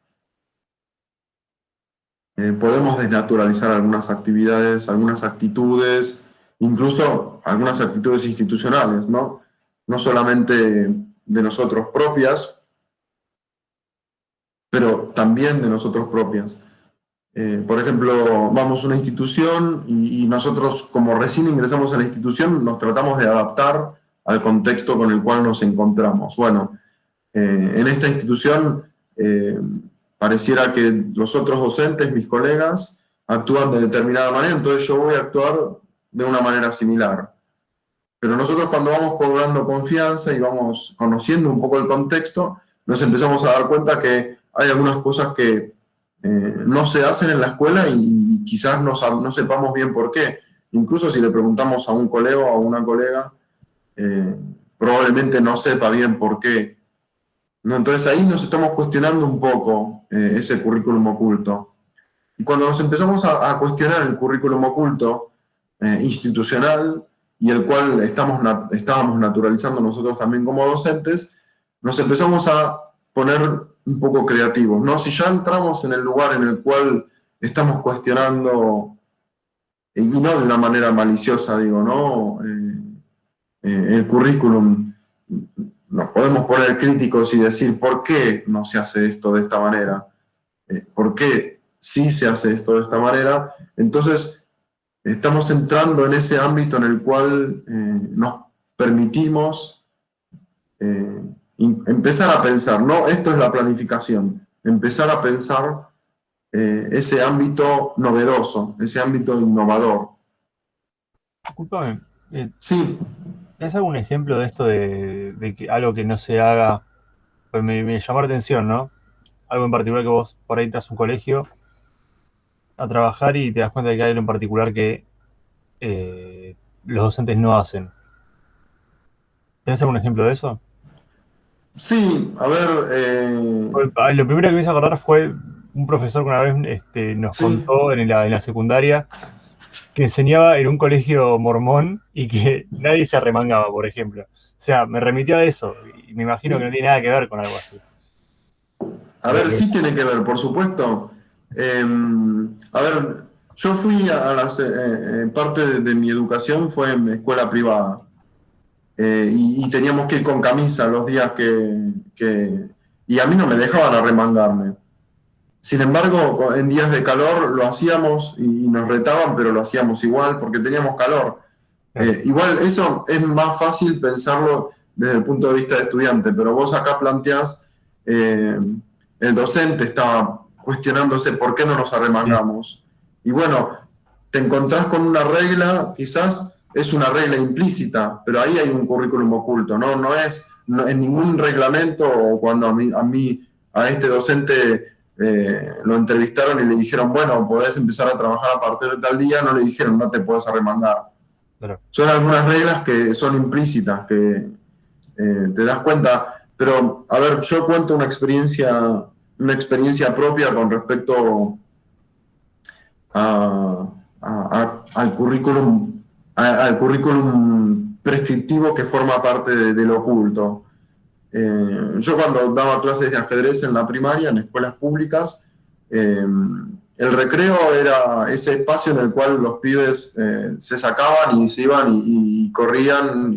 Podemos desnaturalizar algunas actividades, algunas actitudes, incluso algunas actitudes institucionales, ¿no? No solamente de nosotros propias, pero también de nosotros propias. Por ejemplo, vamos a una institución y nosotros, como recién ingresamos a la institución, nos tratamos de adaptar al contexto con el cual nos encontramos. Bueno, en esta institución pareciera que los otros docentes, mis colegas, actúan de determinada manera, entonces yo voy a actuar de una manera similar. Pero nosotros cuando vamos cobrando confianza y vamos conociendo un poco el contexto, nos empezamos a dar cuenta que hay algunas cosas que no se hacen en la escuela y quizás no sepamos bien por qué. Incluso si le preguntamos a un colega o a una colega, probablemente no sepa bien por qué. ¿No? Entonces ahí nos estamos cuestionando un poco ese currículum oculto. Y cuando nos empezamos a cuestionar el currículum oculto institucional y el cual estábamos naturalizando nosotros también como docentes, nos empezamos a poner un poco creativos, ¿no? Si ya entramos en el lugar en el cual estamos cuestionando, y no de una manera maliciosa, digo, ¿no? El currículum, nos podemos poner críticos y decir, ¿por qué no se hace esto de esta manera? ¿Por qué sí se hace esto de esta manera? Entonces, estamos entrando en ese ámbito en el cual nos permitimos empezar a pensar, ¿no? Esto es la planificación, empezar a pensar ese ámbito novedoso, ese ámbito innovador. Disculpame, Sí, ¿es algún ejemplo de esto de que algo que no se haga? Pues me llamó la atención, ¿no? Algo en particular que vos por ahí entras a un colegio a trabajar y te das cuenta de que hay algo en particular que eh, los docentes no hacen. ¿Tenés algún ejemplo de eso? sí, a ver, Lo primero que me hizo acordar fue un profesor que una vez nos sí, contó en la secundaria que enseñaba en un colegio mormón y que nadie se arremangaba, por ejemplo. O sea, me remitió a eso y me imagino que no tiene nada que ver con algo así. a ver, sí tiene que ver, por supuesto. A ver, yo fui parte de mi educación fue en escuela privada. Y teníamos que ir con camisa los días y a mí no me dejaban arremangarme. Sin embargo, en días de calor lo hacíamos y nos retaban, pero lo hacíamos igual porque teníamos calor. Claro. Igual eso es más fácil pensarlo desde el punto de vista de estudiante, pero vos acá planteás, eh, el docente está cuestionándose por qué no nos Sí. arremangamos. Y bueno, te encontrás con una regla quizás es una regla implícita, pero ahí hay un currículum oculto, ¿no? En ningún reglamento, o cuando a este docente lo entrevistaron y le dijeron, bueno, podés empezar a trabajar a partir de tal día, no le dijeron, no te puedes arremangar. Claro. Son algunas reglas que son implícitas, que te das cuenta. Pero, a ver, yo cuento una experiencia propia con respecto al currículum prescriptivo que forma parte del oculto. Yo cuando daba clases de ajedrez en la primaria, en escuelas públicas, el recreo era ese espacio en el cual los pibes se sacaban y se iban y corrían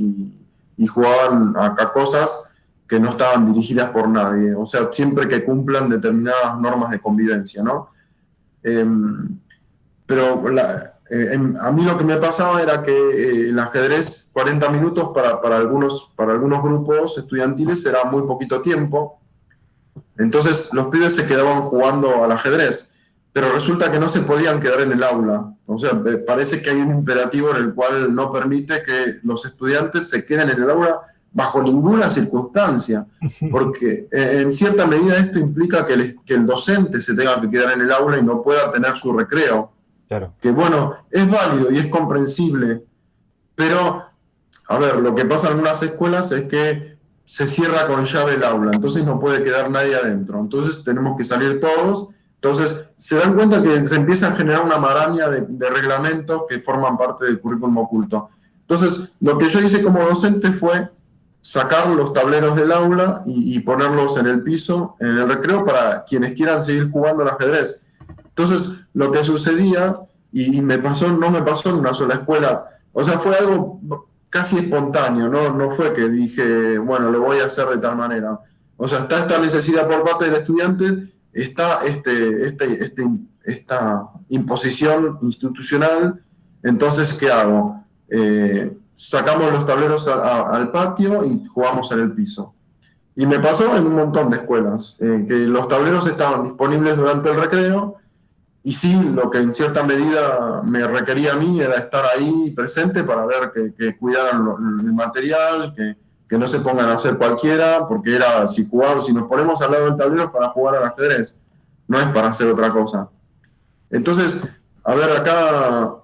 y jugaban a cosas que no estaban dirigidas por nadie, o sea, siempre que cumplan determinadas normas de convivencia, ¿no? Pero a mí lo que me pasaba era que el ajedrez, 40 minutos para algunos grupos estudiantiles era muy poquito tiempo. Entonces los pibes se quedaban jugando al ajedrez, pero resulta que no se podían quedar en el aula. O sea, parece que hay un imperativo en el cual no permite que los estudiantes se queden en el aula bajo ninguna circunstancia, porque en cierta medida esto implica que el docente se tenga que quedar en el aula y no pueda tener su recreo. Claro. Que bueno, es válido y es comprensible, pero, a ver, lo que pasa en unas escuelas es que se cierra con llave el aula, entonces no puede quedar nadie adentro, entonces tenemos que salir todos, entonces se dan cuenta que se empieza a generar una maraña de reglamentos que forman parte del currículum oculto. Entonces, lo que yo hice como docente fue sacar los tableros del aula y ponerlos en el piso, en el recreo, para quienes quieran seguir jugando al ajedrez. Entonces, lo que sucedía, y no me pasó en una sola escuela, o sea, fue algo casi espontáneo, no fue que dije, bueno, lo voy a hacer de tal manera. O sea, está esta necesidad por parte del estudiante, está esta imposición institucional, entonces, ¿qué hago? Sacamos los tableros al patio y jugamos en el piso. Y me pasó en un montón de escuelas, que los tableros estaban disponibles durante el recreo, y sí, lo que en cierta medida me requería a mí era estar ahí presente para ver que cuidaran el material, que no se pongan a hacer cualquiera, porque era, si nos ponemos al lado del tablero es para jugar al ajedrez, no es para hacer otra cosa. Entonces, a ver, acá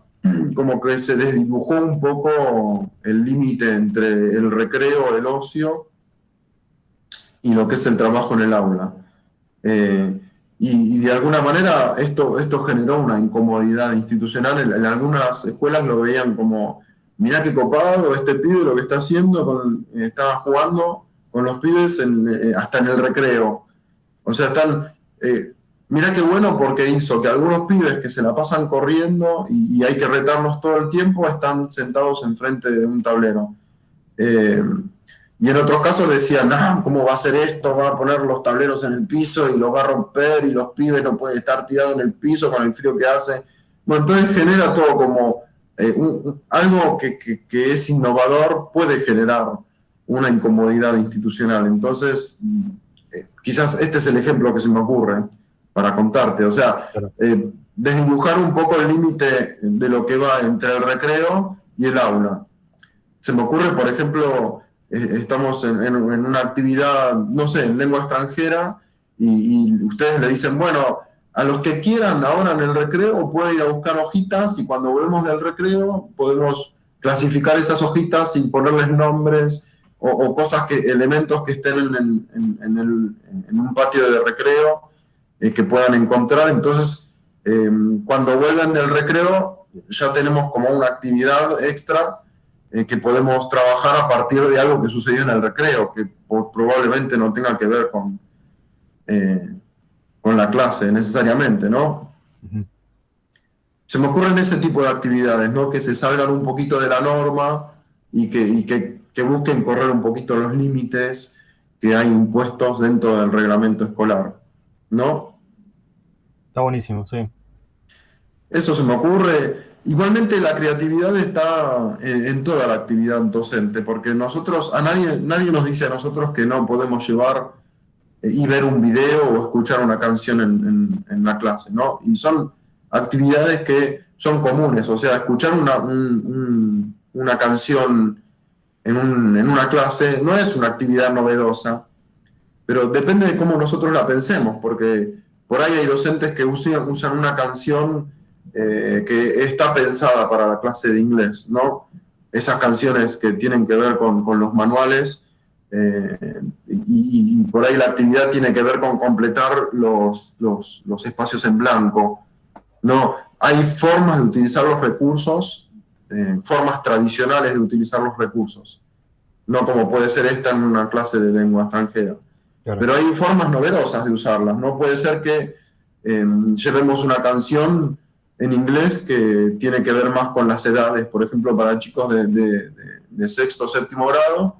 como que se desdibujó un poco el límite entre el recreo, el ocio, y lo que es el trabajo en el aula. Y de alguna manera esto generó una incomodidad institucional. En algunas escuelas lo veían como, mirá qué copado, este pibe lo que está haciendo, está jugando con los pibes hasta en el recreo. O sea, mirá qué bueno, porque hizo que algunos pibes que se la pasan corriendo y hay que retarlos todo el tiempo, están sentados enfrente de un tablero. Y en otros casos decían, ¿cómo va a hacer esto? Va a poner los tableros en el piso y los va a romper y los pibes no pueden estar tirados en el piso con el frío que hace. Bueno, entonces genera todo como algo que es innovador, puede generar una incomodidad institucional. Entonces, quizás este es el ejemplo que se me ocurre para contarte. O sea, Claro. desdibujar un poco el límite de lo que va entre el recreo y el aula. Se me ocurre, por ejemplo, estamos en una actividad, no sé, en lengua extranjera, y ustedes le dicen, bueno, a los que quieran ahora en el recreo pueden ir a buscar hojitas, y cuando volvemos del recreo podemos clasificar esas hojitas y ponerles nombres o cosas, elementos que estén en un patio de recreo que puedan encontrar. Entonces, cuando vuelven del recreo ya tenemos como una actividad extra que podemos trabajar a partir de algo que sucedió en el recreo, que probablemente no tenga que ver con la clase necesariamente, ¿no? Uh-huh. Se me ocurren ese tipo de actividades, ¿no? Que se salgan un poquito de la norma y que busquen correr un poquito los límites que hay impuestos dentro del reglamento escolar, ¿no? Está buenísimo, sí. Eso se me ocurre. Igualmente la creatividad está en toda la actividad docente, porque nadie nos dice a nosotros que no podemos llevar y ver un video o escuchar una canción en la clase, ¿no? Y son actividades que son comunes, o sea, escuchar una canción en una clase no es una actividad novedosa, pero depende de cómo nosotros la pensemos, porque por ahí hay docentes que usan una canción que está pensada para la clase de inglés, ¿no? Esas canciones que tienen que ver con los manuales, y por ahí la actividad tiene que ver con completar los espacios en blanco. No, hay formas de utilizar los recursos, formas tradicionales de utilizar los recursos, no como puede ser esta en una clase de lengua extranjera. Claro. Pero hay formas novedosas de usarlas. No puede ser que llevemos una canción en inglés que tiene que ver más con las edades, por ejemplo, para chicos de sexto o séptimo grado,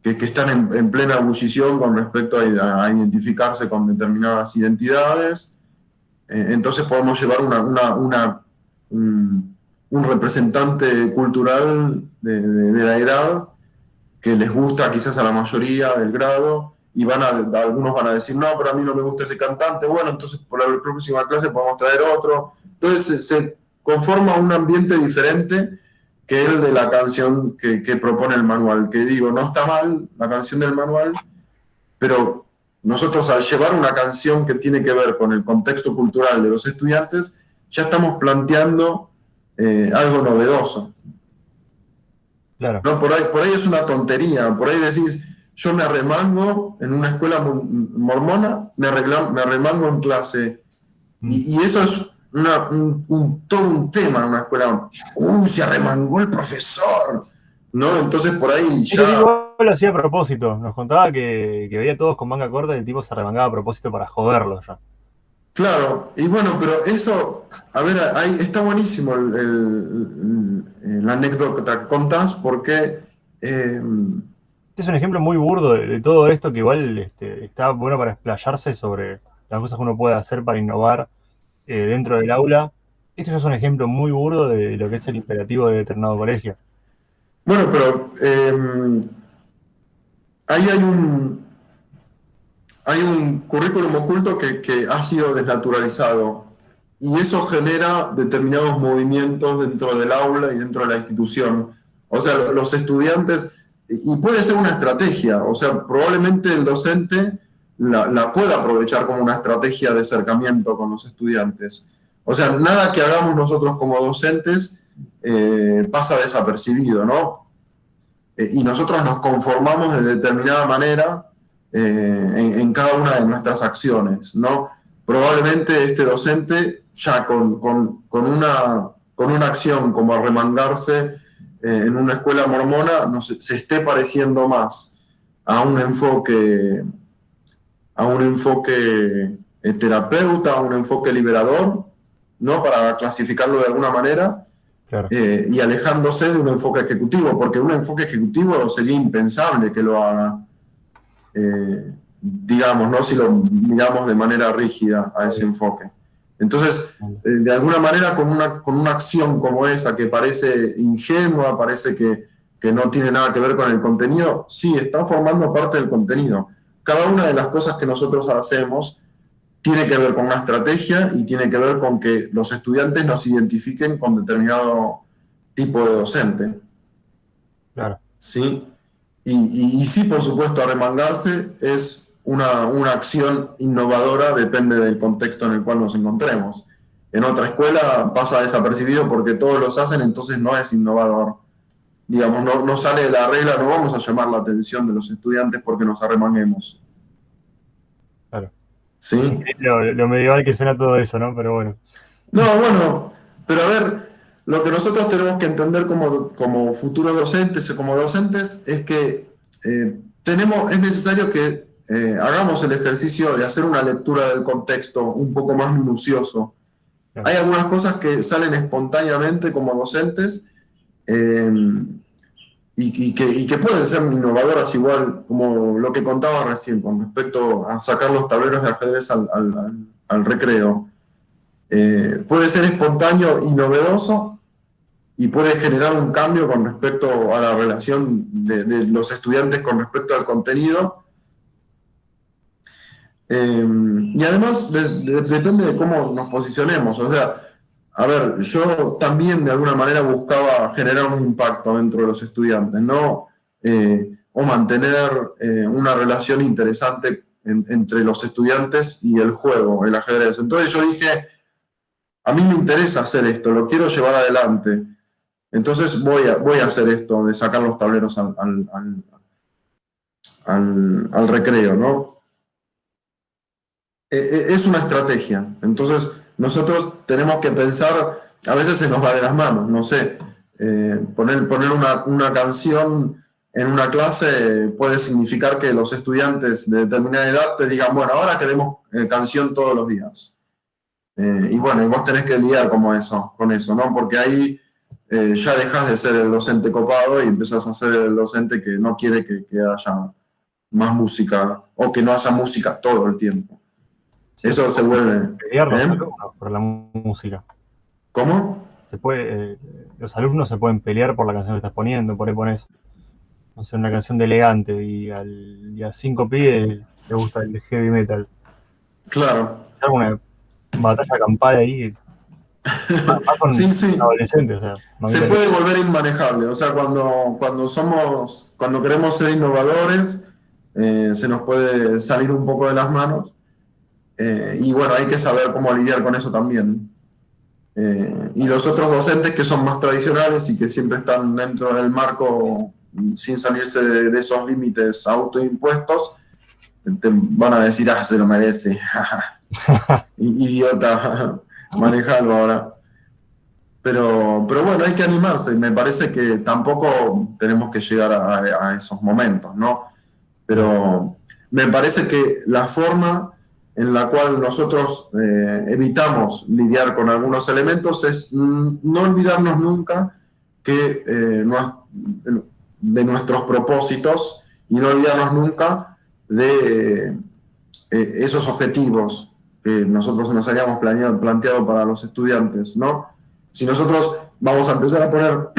que están en plena ebullición con respecto a identificarse con determinadas identidades. Entonces podemos llevar un representante cultural de la edad que les gusta quizás a la mayoría del grado, y algunos van a decir, no, pero a mí no me gusta ese cantante. Bueno, entonces por la próxima clase podemos traer otro. Entonces se conforma un ambiente diferente que el de la canción que propone el manual, que digo, no está mal la canción del manual, pero nosotros al llevar una canción que tiene que ver con el contexto cultural de los estudiantes, ya estamos planteando algo novedoso. Claro. No, por ahí es una tontería, por ahí decís, yo me arremango en una escuela mormona, me arremango en clase, y eso es todo un tema en una escuela. ¡Uy, se arremangó el profesor! ¿No? Entonces por ahí Es que el ya... tipo lo hacía a propósito. Nos contaba que veía a todos con manga corta y el tipo se arremangaba a propósito para joderlo ya. Claro, y bueno, pero eso, a ver, ahí está buenísimo la anécdota que contás, porque... Este es un ejemplo muy burdo de todo esto que igual está bueno para explayarse sobre las cosas que uno puede hacer para innovar dentro del aula. Esto ya es un ejemplo muy burdo de lo que es el imperativo de determinado colegio. bueno, pero ahí hay un currículum oculto que ha sido desnaturalizado, y eso genera determinados movimientos dentro del aula y dentro de la institución. O sea, los estudiantes, y puede ser una estrategia, o sea, probablemente el docente la pueda aprovechar como una estrategia de acercamiento con los estudiantes. O sea, nada que hagamos nosotros como docentes pasa desapercibido, ¿no? Y nosotros nos conformamos de determinada manera en cada una de nuestras acciones, ¿no? Probablemente este docente ya con una acción como arremangarse en una escuela mormona se esté pareciendo más a un enfoque terapeuta, a un enfoque liberador, ¿no? Para clasificarlo de alguna manera, Claro. y alejándose de un enfoque ejecutivo, porque un enfoque ejecutivo sería impensable que lo haga, digamos, ¿no? Si lo miramos de manera rígida a ese enfoque. Entonces, de alguna manera, con una acción como esa, que parece ingenua, parece que no tiene nada que ver con el contenido, sí, está formando parte del contenido. Cada una de las cosas que nosotros hacemos tiene que ver con una estrategia y tiene que ver con que los estudiantes nos identifiquen con determinado tipo de docente. Claro. ¿Sí? Y sí, por supuesto, arremangarse es una acción innovadora, depende del contexto en el cual nos encontremos. En otra escuela pasa desapercibido porque todos los hacen, entonces no es innovador. Digamos, no sale de la regla, no vamos a llamar la atención de los estudiantes porque nos arremanguemos. Claro. ¿Sí? Increíble lo medieval que suena todo eso, ¿no? Pero bueno. No, bueno, pero a ver, lo que nosotros tenemos que entender como futuros docentes o como docentes es que es necesario que hagamos el ejercicio de hacer una lectura del contexto un poco más minucioso. Claro. Hay algunas cosas que salen espontáneamente como docentes, eh, y que pueden ser innovadoras, igual como lo que contaba recién con respecto a sacar los tableros de ajedrez al recreo. Puede ser espontáneo y novedoso, y puede generar un cambio con respecto a la relación de los estudiantes con respecto al contenido. Y además depende de cómo nos posicionemos. O sea, a ver, yo también de alguna manera buscaba generar un impacto dentro de los estudiantes, ¿no? O mantener una relación interesante entre los estudiantes y el juego, el ajedrez. Entonces yo dije, a mí me interesa hacer esto, lo quiero llevar adelante. Entonces voy a hacer esto, de sacar los tableros al recreo, ¿no? Es una estrategia. Entonces, nosotros tenemos que pensar, a veces se nos va de las manos, no sé, poner una canción en una clase puede significar que los estudiantes de determinada edad te digan, bueno, ahora queremos canción todos los días. Y bueno, y vos tenés que lidiar con eso, ¿no? Porque ahí ya dejas de ser el docente copado y empezás a ser el docente que no quiere que haya más música o que no haya música todo el tiempo. Sí, Eso se vuelve. pelear los ¿Eh? alumnos por la música. ¿Cómo? Los alumnos se pueden pelear por la canción que estás poniendo, por ahí pones, no sé, una canción de Elegante y a 5 pibes les gusta el heavy metal. Claro. Es una batalla campal ahí, más Sí, con sí. adolescentes, o sea, Se imagínate. puede volver inmanejable. O sea, cuando queremos ser innovadores, se nos puede salir un poco de las manos. Y bueno, hay que saber cómo lidiar con eso también. Y los otros docentes que son más tradicionales y que siempre están dentro del marco sin salirse de esos límites autoimpuestos, te van a decir, ah, se lo merece, idiota, manejalo ahora. Pero bueno, hay que animarse y me parece que tampoco tenemos que llegar a esos momentos, ¿no? Pero me parece que la forma en la cual nosotros evitamos lidiar con algunos elementos es no olvidarnos nunca que, de nuestros propósitos y no olvidarnos nunca de esos objetivos que nosotros nos habíamos planteado para los estudiantes, ¿no? Si nosotros vamos a empezar a poner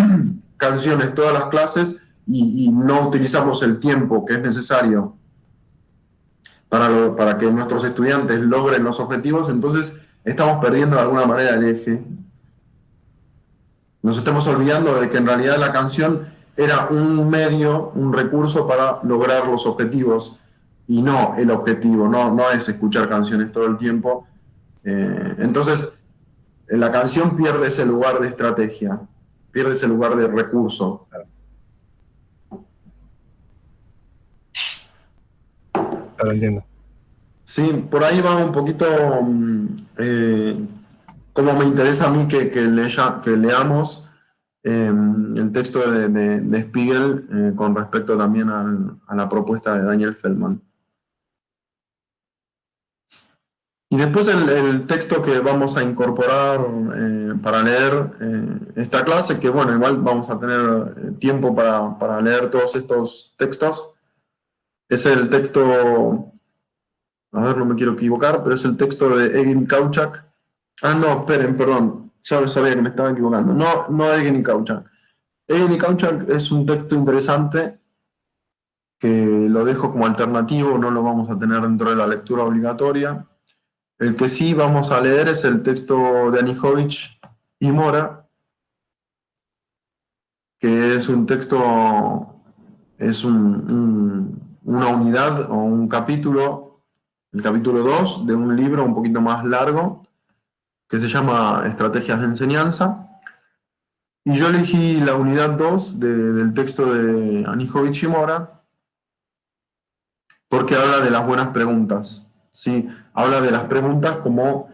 canciones todas las clases y no utilizamos el tiempo que es necesario para que nuestros estudiantes logren los objetivos, entonces estamos perdiendo de alguna manera el eje. Nos estamos olvidando de que en realidad la canción era un medio, un recurso para lograr los objetivos y no el objetivo, no es escuchar canciones todo el tiempo. Entonces, la canción pierde ese lugar de estrategia, pierde ese lugar de recurso. Claro, entiendo. Sí, por ahí va un poquito como me interesa a mí que leamos el texto de Spiegel con respecto también a la propuesta de Daniel Feldman. Y después el texto que vamos a incorporar para leer esta clase, que bueno, igual vamos a tener tiempo para leer todos estos textos, es el texto, a ver, no me quiero equivocar, pero es el texto de Egin Kauchak. Ah, no, esperen, perdón, ya sabía que me estaba equivocando. No Egin Kauchak. Egin Kauchak es un texto interesante que lo dejo como alternativo, no lo vamos a tener dentro de la lectura obligatoria. El que sí vamos a leer es el texto de Anijovic y Mora, que es un texto, es una unidad o un capítulo, el capítulo 2 de un libro un poquito más largo, que se llama Estrategias de Enseñanza. Y yo elegí la unidad 2 del texto de Anijovic y Mora, porque habla de las buenas preguntas, ¿sí? Habla de las preguntas como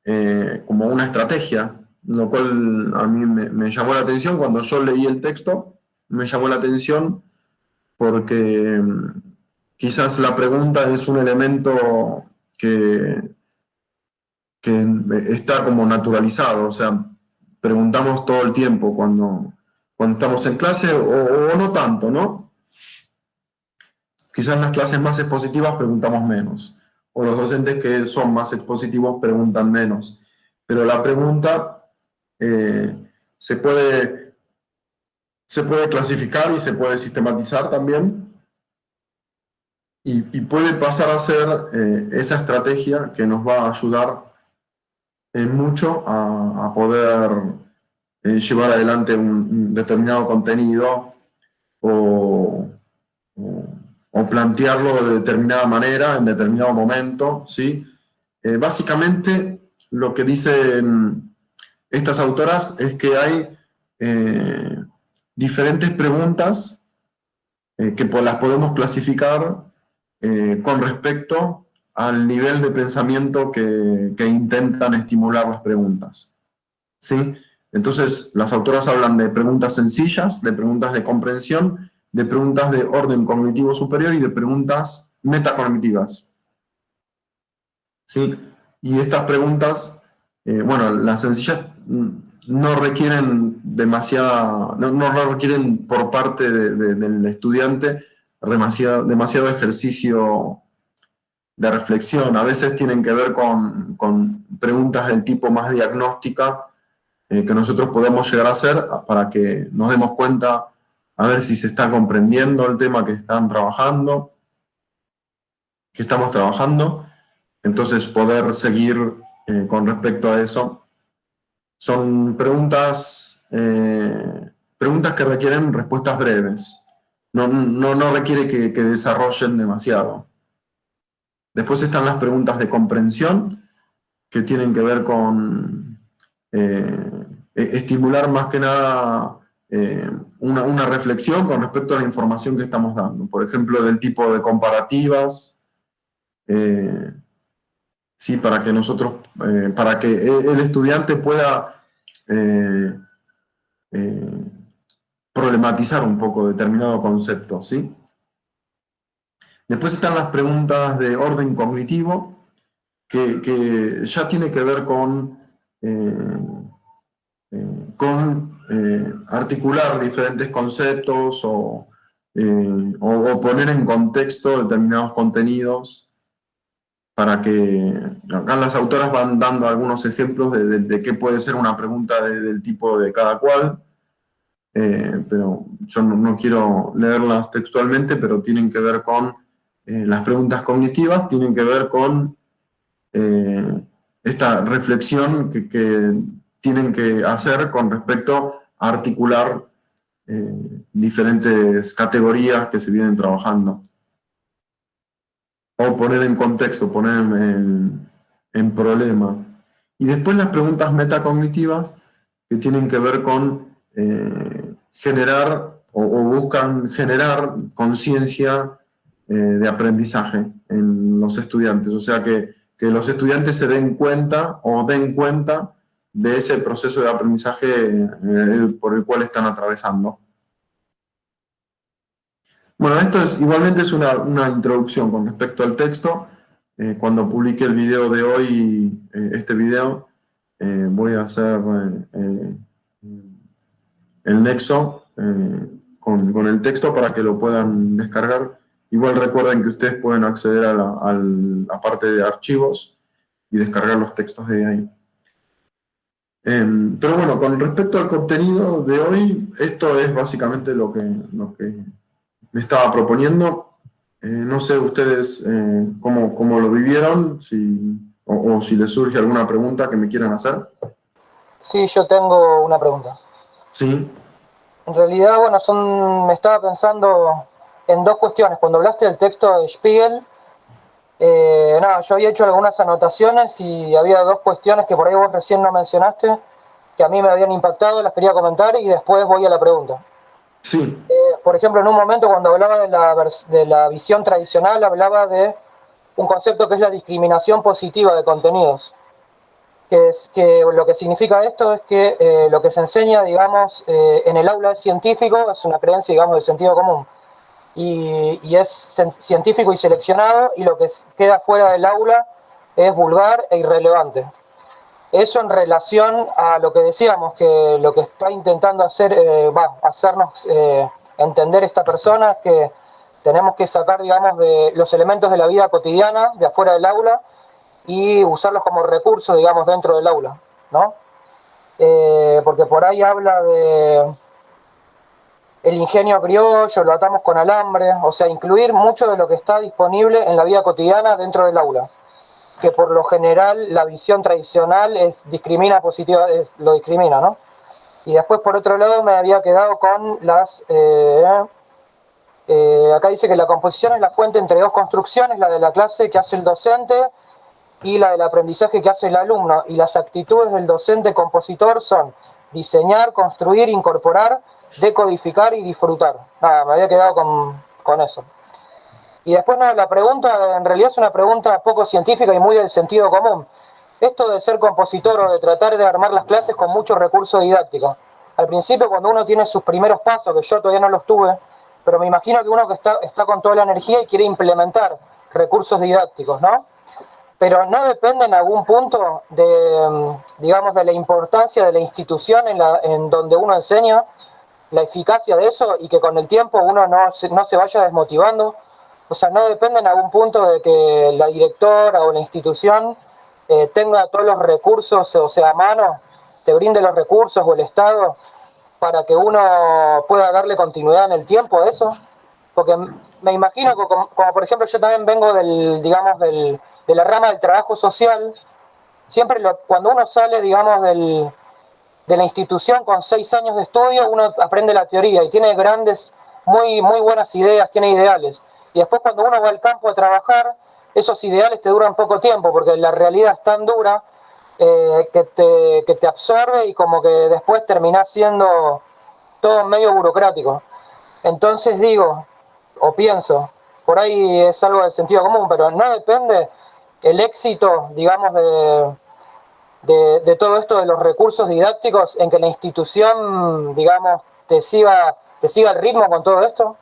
una estrategia, lo cual a mí me llamó la atención cuando yo leí el texto, me llamó la atención porque quizás la pregunta es un elemento que está como naturalizado, o sea, preguntamos todo el tiempo cuando estamos en clase o no tanto, ¿no? Quizás en las clases más expositivas preguntamos menos, o los docentes que son más expositivos preguntan menos, pero la pregunta eh, se puede, se puede clasificar y se puede sistematizar también, y puede pasar a ser esa estrategia que nos va a ayudar mucho a poder llevar adelante un determinado contenido o, o plantearlo de determinada manera, en determinado momento, ¿sí? Básicamente, lo que dicen estas autoras es que hay diferentes preguntas que las podemos clasificar con respecto al nivel de pensamiento que intentan estimular las preguntas, ¿sí? Entonces, las autoras hablan de preguntas sencillas, de preguntas de comprensión, de preguntas de orden cognitivo superior y de preguntas metacognitivas, ¿sí? Y estas preguntas, bueno, las sencillas no requieren no requieren por parte del estudiante demasiado ejercicio de reflexión. A veces tienen que ver con preguntas del tipo más diagnóstica que nosotros podemos llegar a hacer para que nos demos cuenta a ver si se está comprendiendo el tema que estamos trabajando. Entonces, poder seguir con respecto a eso. Son preguntas que requieren respuestas breves. No requiere que desarrollen demasiado. Después están las preguntas de comprensión, que tienen que ver con estimular más que nada una reflexión con respecto a la información que estamos dando. Por ejemplo, del tipo de comparativas, sí, para que para que el estudiante pueda problematizar un poco determinado concepto, ¿sí? Después están las preguntas de orden cognitivo, que ya tiene que ver con articular diferentes conceptos o poner en contexto determinados contenidos para que acá las autoras van dando algunos ejemplos de qué puede ser una pregunta del tipo de cada cual, pero yo no quiero leerlas textualmente, pero tienen que ver con las preguntas cognitivas, tienen que ver con esta reflexión que tienen que hacer con respecto a articular diferentes categorías que se vienen trabajando. O poner en contexto, poner en problema. Y después las preguntas metacognitivas que tienen que ver con generar o buscan generar conciencia de aprendizaje en los estudiantes. O sea, que los estudiantes se den cuenta de ese proceso de aprendizaje por el cual están atravesando. Bueno, igualmente es una introducción con respecto al texto. Cuando publique el video de hoy, este video, voy a hacer el nexo con el texto para que lo puedan descargar. Igual recuerden que ustedes pueden acceder a la parte de archivos y descargar los textos de ahí. Pero bueno, con respecto al contenido de hoy, esto es básicamente lo que me estaba proponiendo. No sé ustedes cómo lo vivieron, o si les surge alguna pregunta que me quieran hacer. Sí, yo tengo una pregunta. Sí. En realidad, bueno, me estaba pensando en dos cuestiones. Cuando hablaste del texto de Spiegel, yo había hecho algunas anotaciones y había dos cuestiones que por ahí vos recién no mencionaste, que a mí me habían impactado, las quería comentar y después voy a la pregunta. Sí. Por ejemplo, en un momento cuando hablaba de la visión tradicional, hablaba de un concepto que es la discriminación positiva de contenidos. Que lo que significa esto es que lo que se enseña, digamos, en el aula es científico, es una creencia, digamos, del sentido común. Y es científico y seleccionado, y lo que queda fuera del aula es vulgar e irrelevante. Eso en relación a lo que decíamos, que lo que está intentando hacernos entender esta persona es que tenemos que sacar, digamos, de los elementos de la vida cotidiana, de afuera del aula, y usarlos como recursos, digamos, dentro del aula, ¿no? Porque por ahí habla de el ingenio criollo, lo atamos con alambre, o sea, incluir mucho de lo que está disponible en la vida cotidiana dentro del aula. que por lo general la visión tradicional discrimina positiva, lo discrimina, ¿no? Y después, por otro lado, me había quedado con las... acá dice que la composición es la fuente entre dos construcciones, la de la clase que hace el docente y la del aprendizaje que hace el alumno. Y las actitudes del docente compositor son diseñar, construir, incorporar, decodificar y disfrutar. Nada, me había quedado con eso. Y después, no, la pregunta en realidad es una pregunta poco científica y muy del sentido común. Esto de ser compositor o de tratar de armar las clases con muchos recursos didácticos. Al principio, cuando uno tiene sus primeros pasos, que yo todavía no los tuve, pero me imagino que uno que está con toda la energía y quiere implementar recursos didácticos, ¿no? Pero no depende en algún punto de, digamos, de la importancia de la institución en donde uno enseña, la eficacia de eso, y que con el tiempo uno no se vaya desmotivando. O sea, no depende en algún punto de que la directora o la institución tenga todos los recursos, o sea, a mano, te brinde los recursos o el Estado para que uno pueda darle continuidad en el tiempo a eso. Porque me imagino que, como por ejemplo, yo también vengo de la rama del trabajo social. Siempre cuando uno sale, digamos, de la institución con 6 años de estudio, uno aprende la teoría y tiene muy, muy buenas ideas, tiene ideales. Y después, cuando uno va al campo a trabajar, esos ideales te duran poco tiempo, porque la realidad es tan dura que te absorbe y como que después terminás siendo todo medio burocrático. Entonces digo, o pienso, por ahí es algo del sentido común, pero no depende el éxito, digamos, de todo esto de los recursos didácticos en que la institución, digamos, te siga el ritmo con todo esto.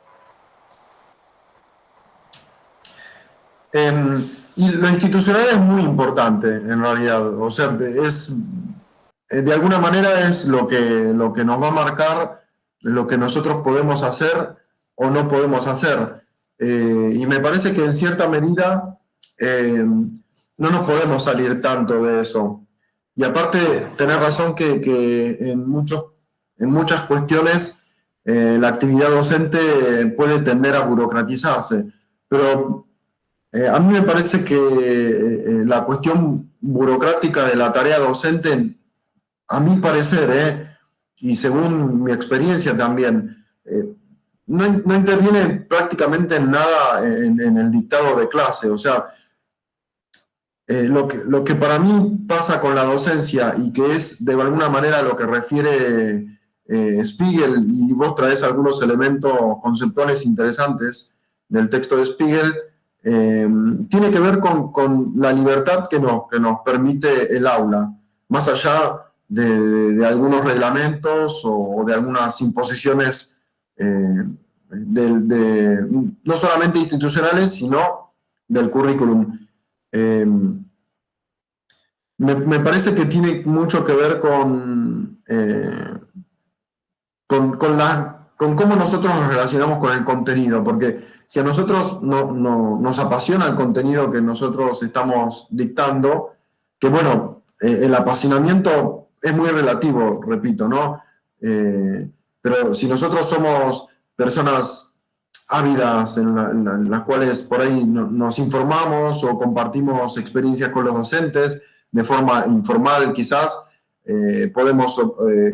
Y lo institucional es muy importante, en realidad. O sea, de alguna manera es lo que nos va a marcar lo que nosotros podemos hacer o no podemos hacer. Y me parece que en cierta medida no nos podemos salir tanto de eso. Y aparte, tenés razón que en muchas cuestiones la actividad docente puede tender a burocratizarse. Pero a mí me parece que la cuestión burocrática de la tarea docente, a mi parecer, y según mi experiencia también, no interviene prácticamente en nada en el dictado de clase. O sea, lo que para mí pasa con la docencia y que es de alguna manera lo que refiere Spiegel, y vos traes algunos elementos conceptuales interesantes del texto de Spiegel, tiene que ver con la libertad que nos permite el aula, más allá de algunos reglamentos o de algunas imposiciones no solamente institucionales, sino del currículum. Me parece que tiene mucho que ver con cómo nosotros nos relacionamos con el contenido, porque si a nosotros nos apasiona el contenido que nosotros estamos dictando, que bueno, el apasionamiento es muy relativo, repito, ¿no? Pero si nosotros somos personas ávidas en las cuales por ahí nos informamos o compartimos experiencias con los docentes de forma informal quizás, podemos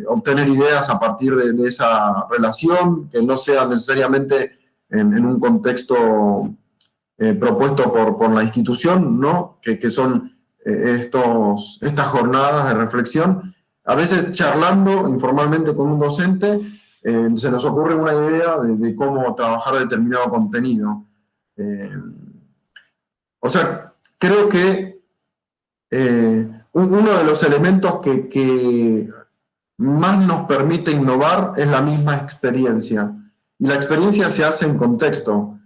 obtener ideas a partir de esa relación, que no sea necesariamente en un contexto propuesto por la institución, ¿no? Que son estas jornadas de reflexión. A veces charlando informalmente con un docente, se nos ocurre una idea de cómo trabajar determinado contenido. O sea, creo que uno de los elementos que más nos permite innovar es la misma experiencia. Y la experiencia se hace en contexto.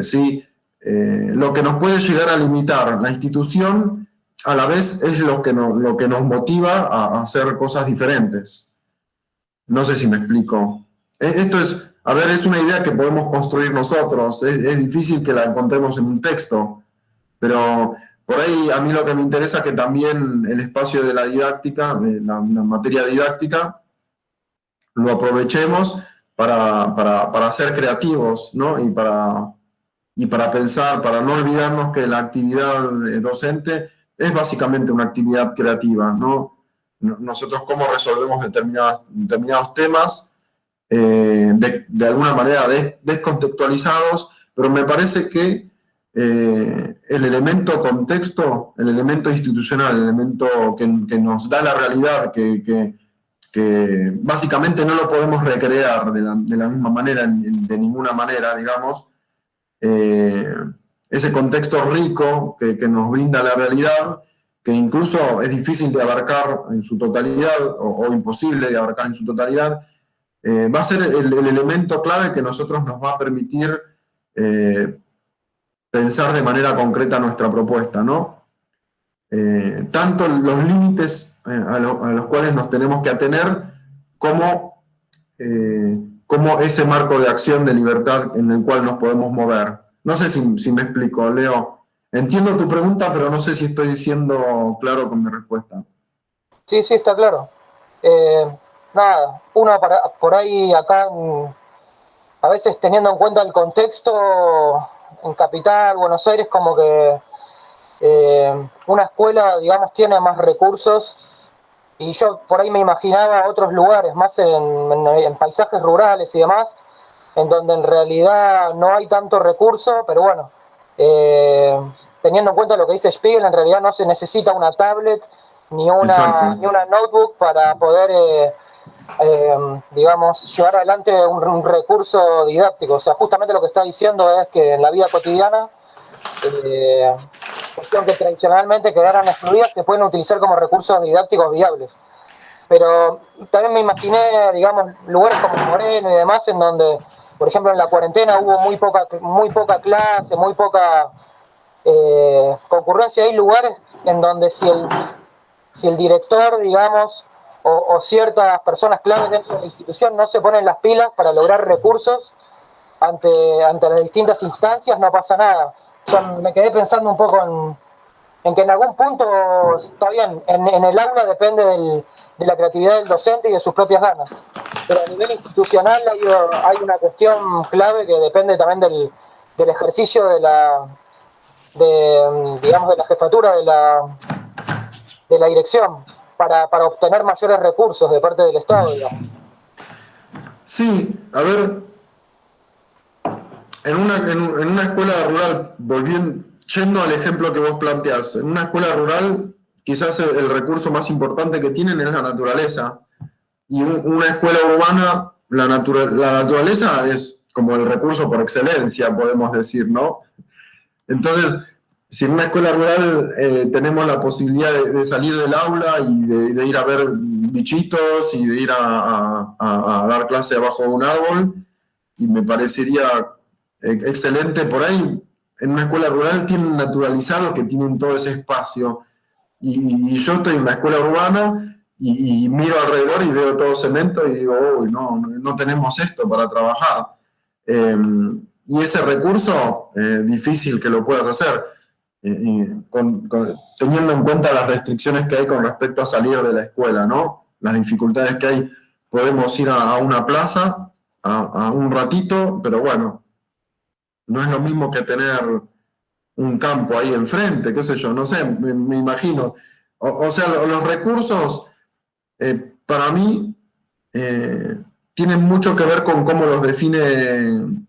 ¿Sí? Lo que nos puede llegar a limitar la institución, a la vez es lo que nos motiva a hacer cosas diferentes. No sé si me explico. Esto es una idea que podemos construir nosotros. Es difícil que la encontremos en un texto, pero por ahí a mí lo que me interesa es que también el espacio de la didáctica, de la materia didáctica, lo aprovechemos para ser creativos, ¿no? Y para y para pensar, para no olvidarnos que la actividad docente es básicamente una actividad creativa, ¿no? Nosotros cómo resolvemos determinados temas, de alguna manera descontextualizados, pero me parece que el elemento contexto, el elemento institucional, el elemento que nos da la realidad, que básicamente no lo podemos recrear de la misma manera, de ninguna manera, digamos, ese contexto rico que nos brinda la realidad, que incluso es difícil de abarcar en su totalidad, o imposible de abarcar en su totalidad, va a ser el elemento clave que nosotros nos va a permitir pensar de manera concreta nuestra propuesta, ¿no? Tanto los límites a los cuales nos tenemos que atener, como ese marco de acción de libertad en el cual nos podemos mover. No sé si me explico, Leo. Entiendo tu pregunta, pero no sé si estoy siendo claro con mi respuesta. Sí, sí, está claro. Nada, uno por ahí acá, a veces teniendo en cuenta el contexto en Capital, Buenos Aires, como que una escuela, digamos, tiene más recursos, y yo por ahí me imaginaba otros lugares, más en paisajes rurales y demás, en donde en realidad no hay tanto recurso, pero bueno, teniendo en cuenta lo que dice Spiegel, en realidad no se necesita una tablet ni una notebook para poder, digamos, llevar adelante un recurso didáctico. O sea, justamente lo que está diciendo es que en la vida cotidiana, cuestión que tradicionalmente quedaran excluidas, se pueden utilizar como recursos didácticos viables. Pero también me imaginé, digamos, lugares como Moreno y demás, en donde, por ejemplo, en la cuarentena hubo muy poca clase, muy poca concurrencia. Hay lugares en donde si el director, digamos, o ciertas personas claves dentro de la institución no se ponen las pilas para lograr recursos ante las distintas instancias, no pasa nada. O sea, me quedé pensando un poco en que en algún punto, está bien, en el aula depende de la creatividad del docente y de sus propias ganas, pero a nivel institucional hay una cuestión clave que depende también del ejercicio de la jefatura de la dirección para obtener mayores recursos de parte del Estado, digamos. Sí, a ver, en una escuela rural, yendo al ejemplo que vos planteás, en una escuela rural quizás el recurso más importante que tienen es la naturaleza, y una escuela urbana, la naturaleza es como el recurso por excelencia, podemos decir, ¿no? Entonces, si en una escuela rural tenemos la posibilidad de salir del aula y de ir a ver bichitos y de ir a dar clase abajo de un árbol, y me parecería excelente por ahí. En una escuela rural tienen naturalizado que tienen todo ese espacio. Y yo estoy en una escuela urbana y miro alrededor y veo todo cemento y digo, uy, no tenemos esto para trabajar. Y ese recurso, difícil que lo puedas hacer, teniendo en cuenta las restricciones que hay con respecto a salir de la escuela, ¿no? Las dificultades que hay. Podemos ir a una plaza a un ratito, pero bueno, no es lo mismo que tener un campo ahí enfrente, qué sé yo, no sé, me imagino. O sea, los recursos, para mí, tienen mucho que ver con cómo los define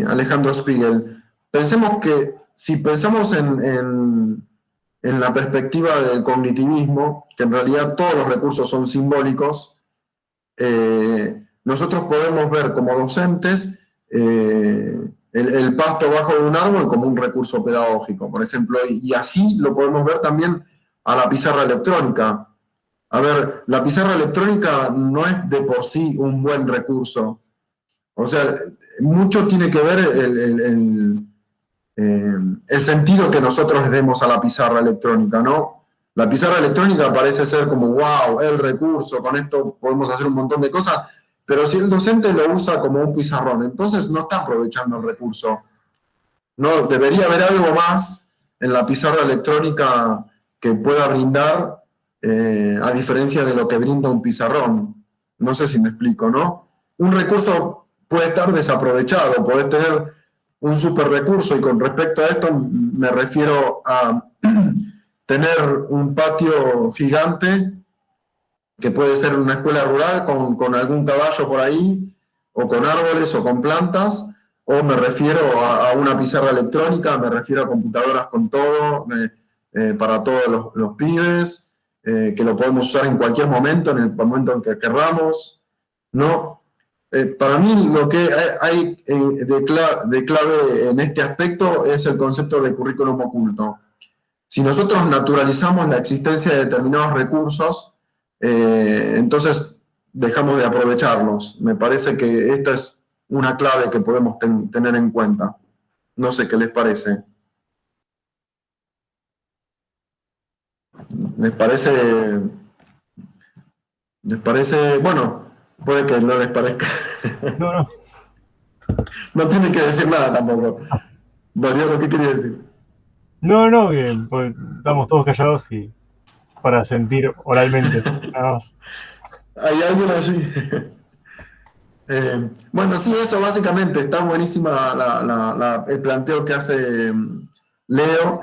Alejandro Spiegel. Pensemos que, si pensamos en la perspectiva del cognitivismo, que en realidad todos los recursos son simbólicos, nosotros podemos ver como docentes el pasto bajo de un árbol como un recurso pedagógico, por ejemplo, y así lo podemos ver también a la pizarra electrónica. A ver, la pizarra electrónica no es de por sí un buen recurso. O sea, mucho tiene que ver el sentido que nosotros le demos a la pizarra electrónica, ¿no? La pizarra electrónica parece ser como, wow, el recurso, con esto podemos hacer un montón de cosas, pero si el docente lo usa como un pizarrón, entonces no está aprovechando el recurso. No, debería haber algo más en la pizarra electrónica que pueda brindar, a diferencia de lo que brinda un pizarrón. No sé si me explico, ¿no? Un recurso puede estar desaprovechado, podés tener un super recurso, y con respecto a esto me refiero a tener un patio gigante, que puede ser una escuela rural con algún caballo por ahí, o con árboles o con plantas, o me refiero a una pizarra electrónica, me refiero a computadoras con todo, para todos los pibes, que lo podemos usar en cualquier momento, en el momento en que querramos, ¿no? Para mí lo que hay de clave en este aspecto es el concepto de currículum oculto. Si nosotros naturalizamos la existencia de determinados recursos, entonces dejamos de aprovecharlos. Me parece que esta es una clave que podemos tener en cuenta. No sé qué les parece. ¿Les parece, bueno, puede que no les parezca? No. No tienen que decir nada tampoco. Mariano, ¿qué quería decir? No, que pues, estamos todos callados y para sentir oralmente, nada más. ¿Hay alguien allí? Bueno, sí, eso básicamente, está buenísima el planteo que hace Leo,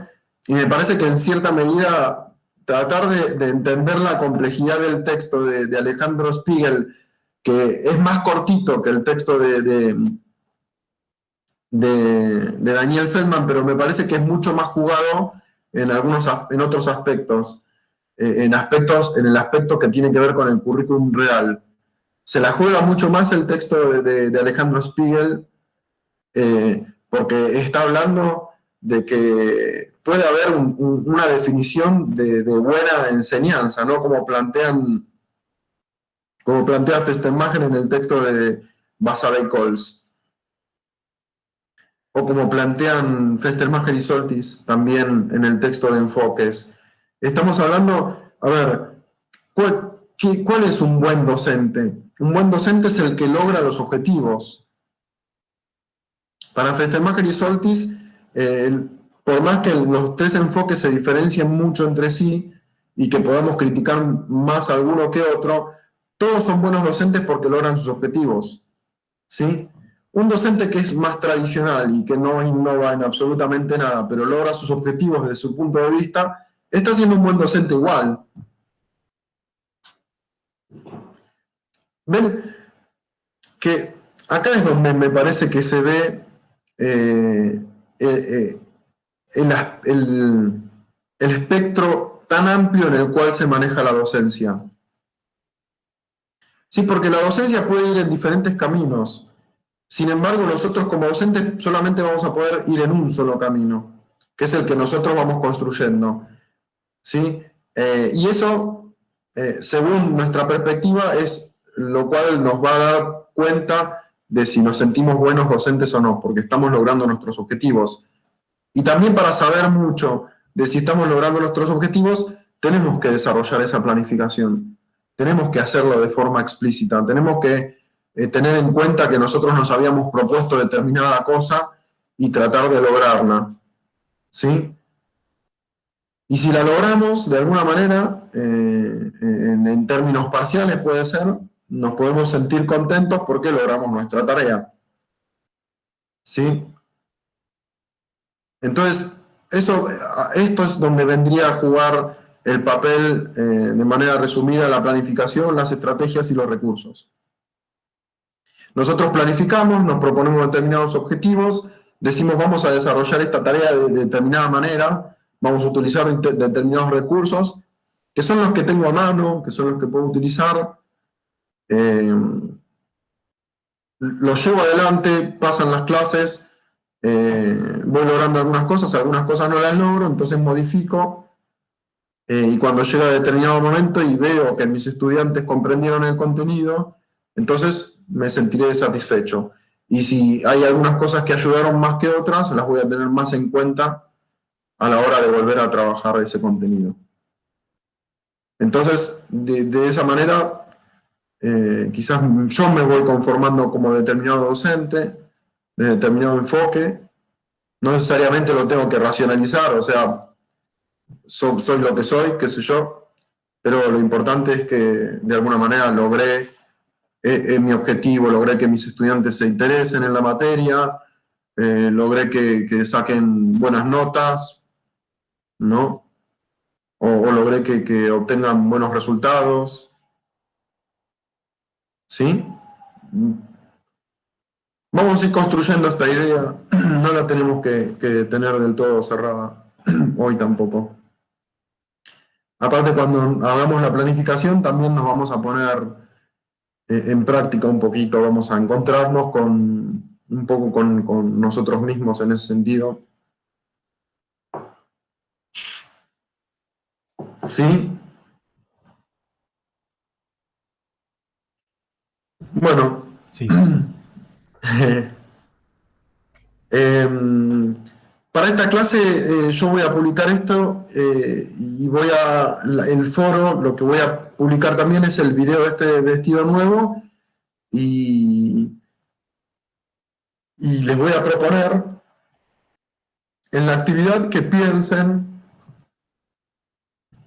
y me parece que en cierta medida tratar de entender la complejidad del texto de Alejandro Spiegel, que es más cortito que el texto de Daniel Feldman, pero me parece que es mucho más jugado en otros aspectos, en el aspecto que tiene que ver con el currículum real. Se la juega mucho más el texto de Alejandro Spiegel, porque está hablando de que puede haber una definición de buena enseñanza, ¿no? Como plantea Festenmacher en el texto de Basabey-Coles, o como plantean Festenmacher y Soltis también en el texto de Enfoques. Estamos hablando, a ver, ¿cuál es un buen docente? Un buen docente es el que logra los objetivos. Para Festenmacher y Soltis, por más que los tres enfoques se diferencien mucho entre sí y que podamos criticar más a alguno que otro, todos son buenos docentes porque logran sus objetivos, ¿sí? Un docente que es más tradicional y que no innova en absolutamente nada, pero logra sus objetivos desde su punto de vista, está siendo un buen docente igual. ¿Ven? Que acá es donde me parece que se ve el espectro tan amplio en el cual se maneja la docencia. Sí, porque la docencia puede ir en diferentes caminos. Sin embargo, nosotros como docentes solamente vamos a poder ir en un solo camino, que es el que nosotros vamos construyendo, ¿sí? Y eso, según nuestra perspectiva, es lo cual nos va a dar cuenta de si nos sentimos buenos docentes o no, porque estamos logrando nuestros objetivos. Y también para saber mucho de si estamos logrando nuestros objetivos, tenemos que desarrollar esa planificación. Tenemos que hacerlo de forma explícita. Tenemos que tener en cuenta que nosotros nos habíamos propuesto determinada cosa y tratar de lograrla, ¿sí? Y si la logramos, de alguna manera, en términos parciales puede ser, nos podemos sentir contentos porque logramos nuestra tarea, ¿sí? Entonces, esto es donde vendría a jugar el papel, de manera resumida, la planificación, las estrategias y los recursos. Nosotros planificamos, nos proponemos determinados objetivos, decimos vamos a desarrollar esta tarea de determinada manera, vamos a utilizar determinados recursos, que son los que tengo a mano, que son los que puedo utilizar, los llevo adelante, pasan las clases, voy logrando algunas cosas no las logro, entonces modifico, y cuando llega a determinado momento y veo que mis estudiantes comprendieron el contenido, entonces me sentiré satisfecho. Y si hay algunas cosas que ayudaron más que otras, las voy a tener más en cuenta a la hora de volver a trabajar ese contenido. Entonces, de esa manera, quizás yo me voy conformando como determinado docente, de determinado enfoque. No necesariamente lo tengo que racionalizar, o sea, soy lo que soy, qué sé yo, pero lo importante es que de alguna manera logré mi objetivo, logré que mis estudiantes se interesen en la materia, logré que saquen buenas notas, ¿no? O logré que obtengan buenos resultados, ¿sí? Vamos a ir construyendo esta idea, no la tenemos que tener del todo cerrada, hoy tampoco. Aparte, cuando hagamos la planificación, también nos vamos a poner en práctica un poquito, vamos a encontrarnos un poco con nosotros mismos en ese sentido. ¿Sí? Bueno. Sí. Para esta clase yo voy a publicar esto y el foro, lo que voy a publicar también es el video de este vestido nuevo y les voy a proponer en la actividad que piensen,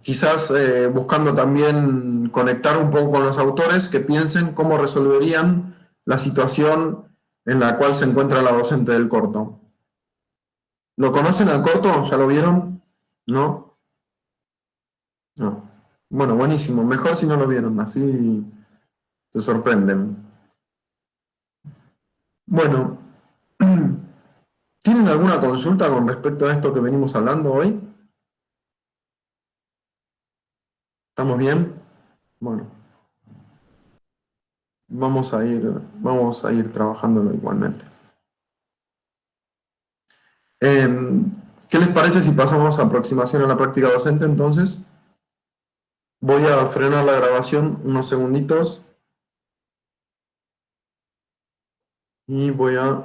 quizás buscando también conectar un poco con los autores, que piensen cómo resolverían la situación en la cual se encuentra la docente del corto. ¿Lo conocen al corto? ¿Ya lo vieron? ¿No? No. Bueno, buenísimo. Mejor si no lo vieron, así se sorprenden. Bueno, ¿tienen alguna consulta con respecto a esto que venimos hablando hoy? ¿Estamos bien? Bueno, vamos a ir trabajándolo igualmente. ¿Qué les parece si pasamos a aproximación a la práctica docente? Entonces, voy a frenar la grabación unos segunditos y voy a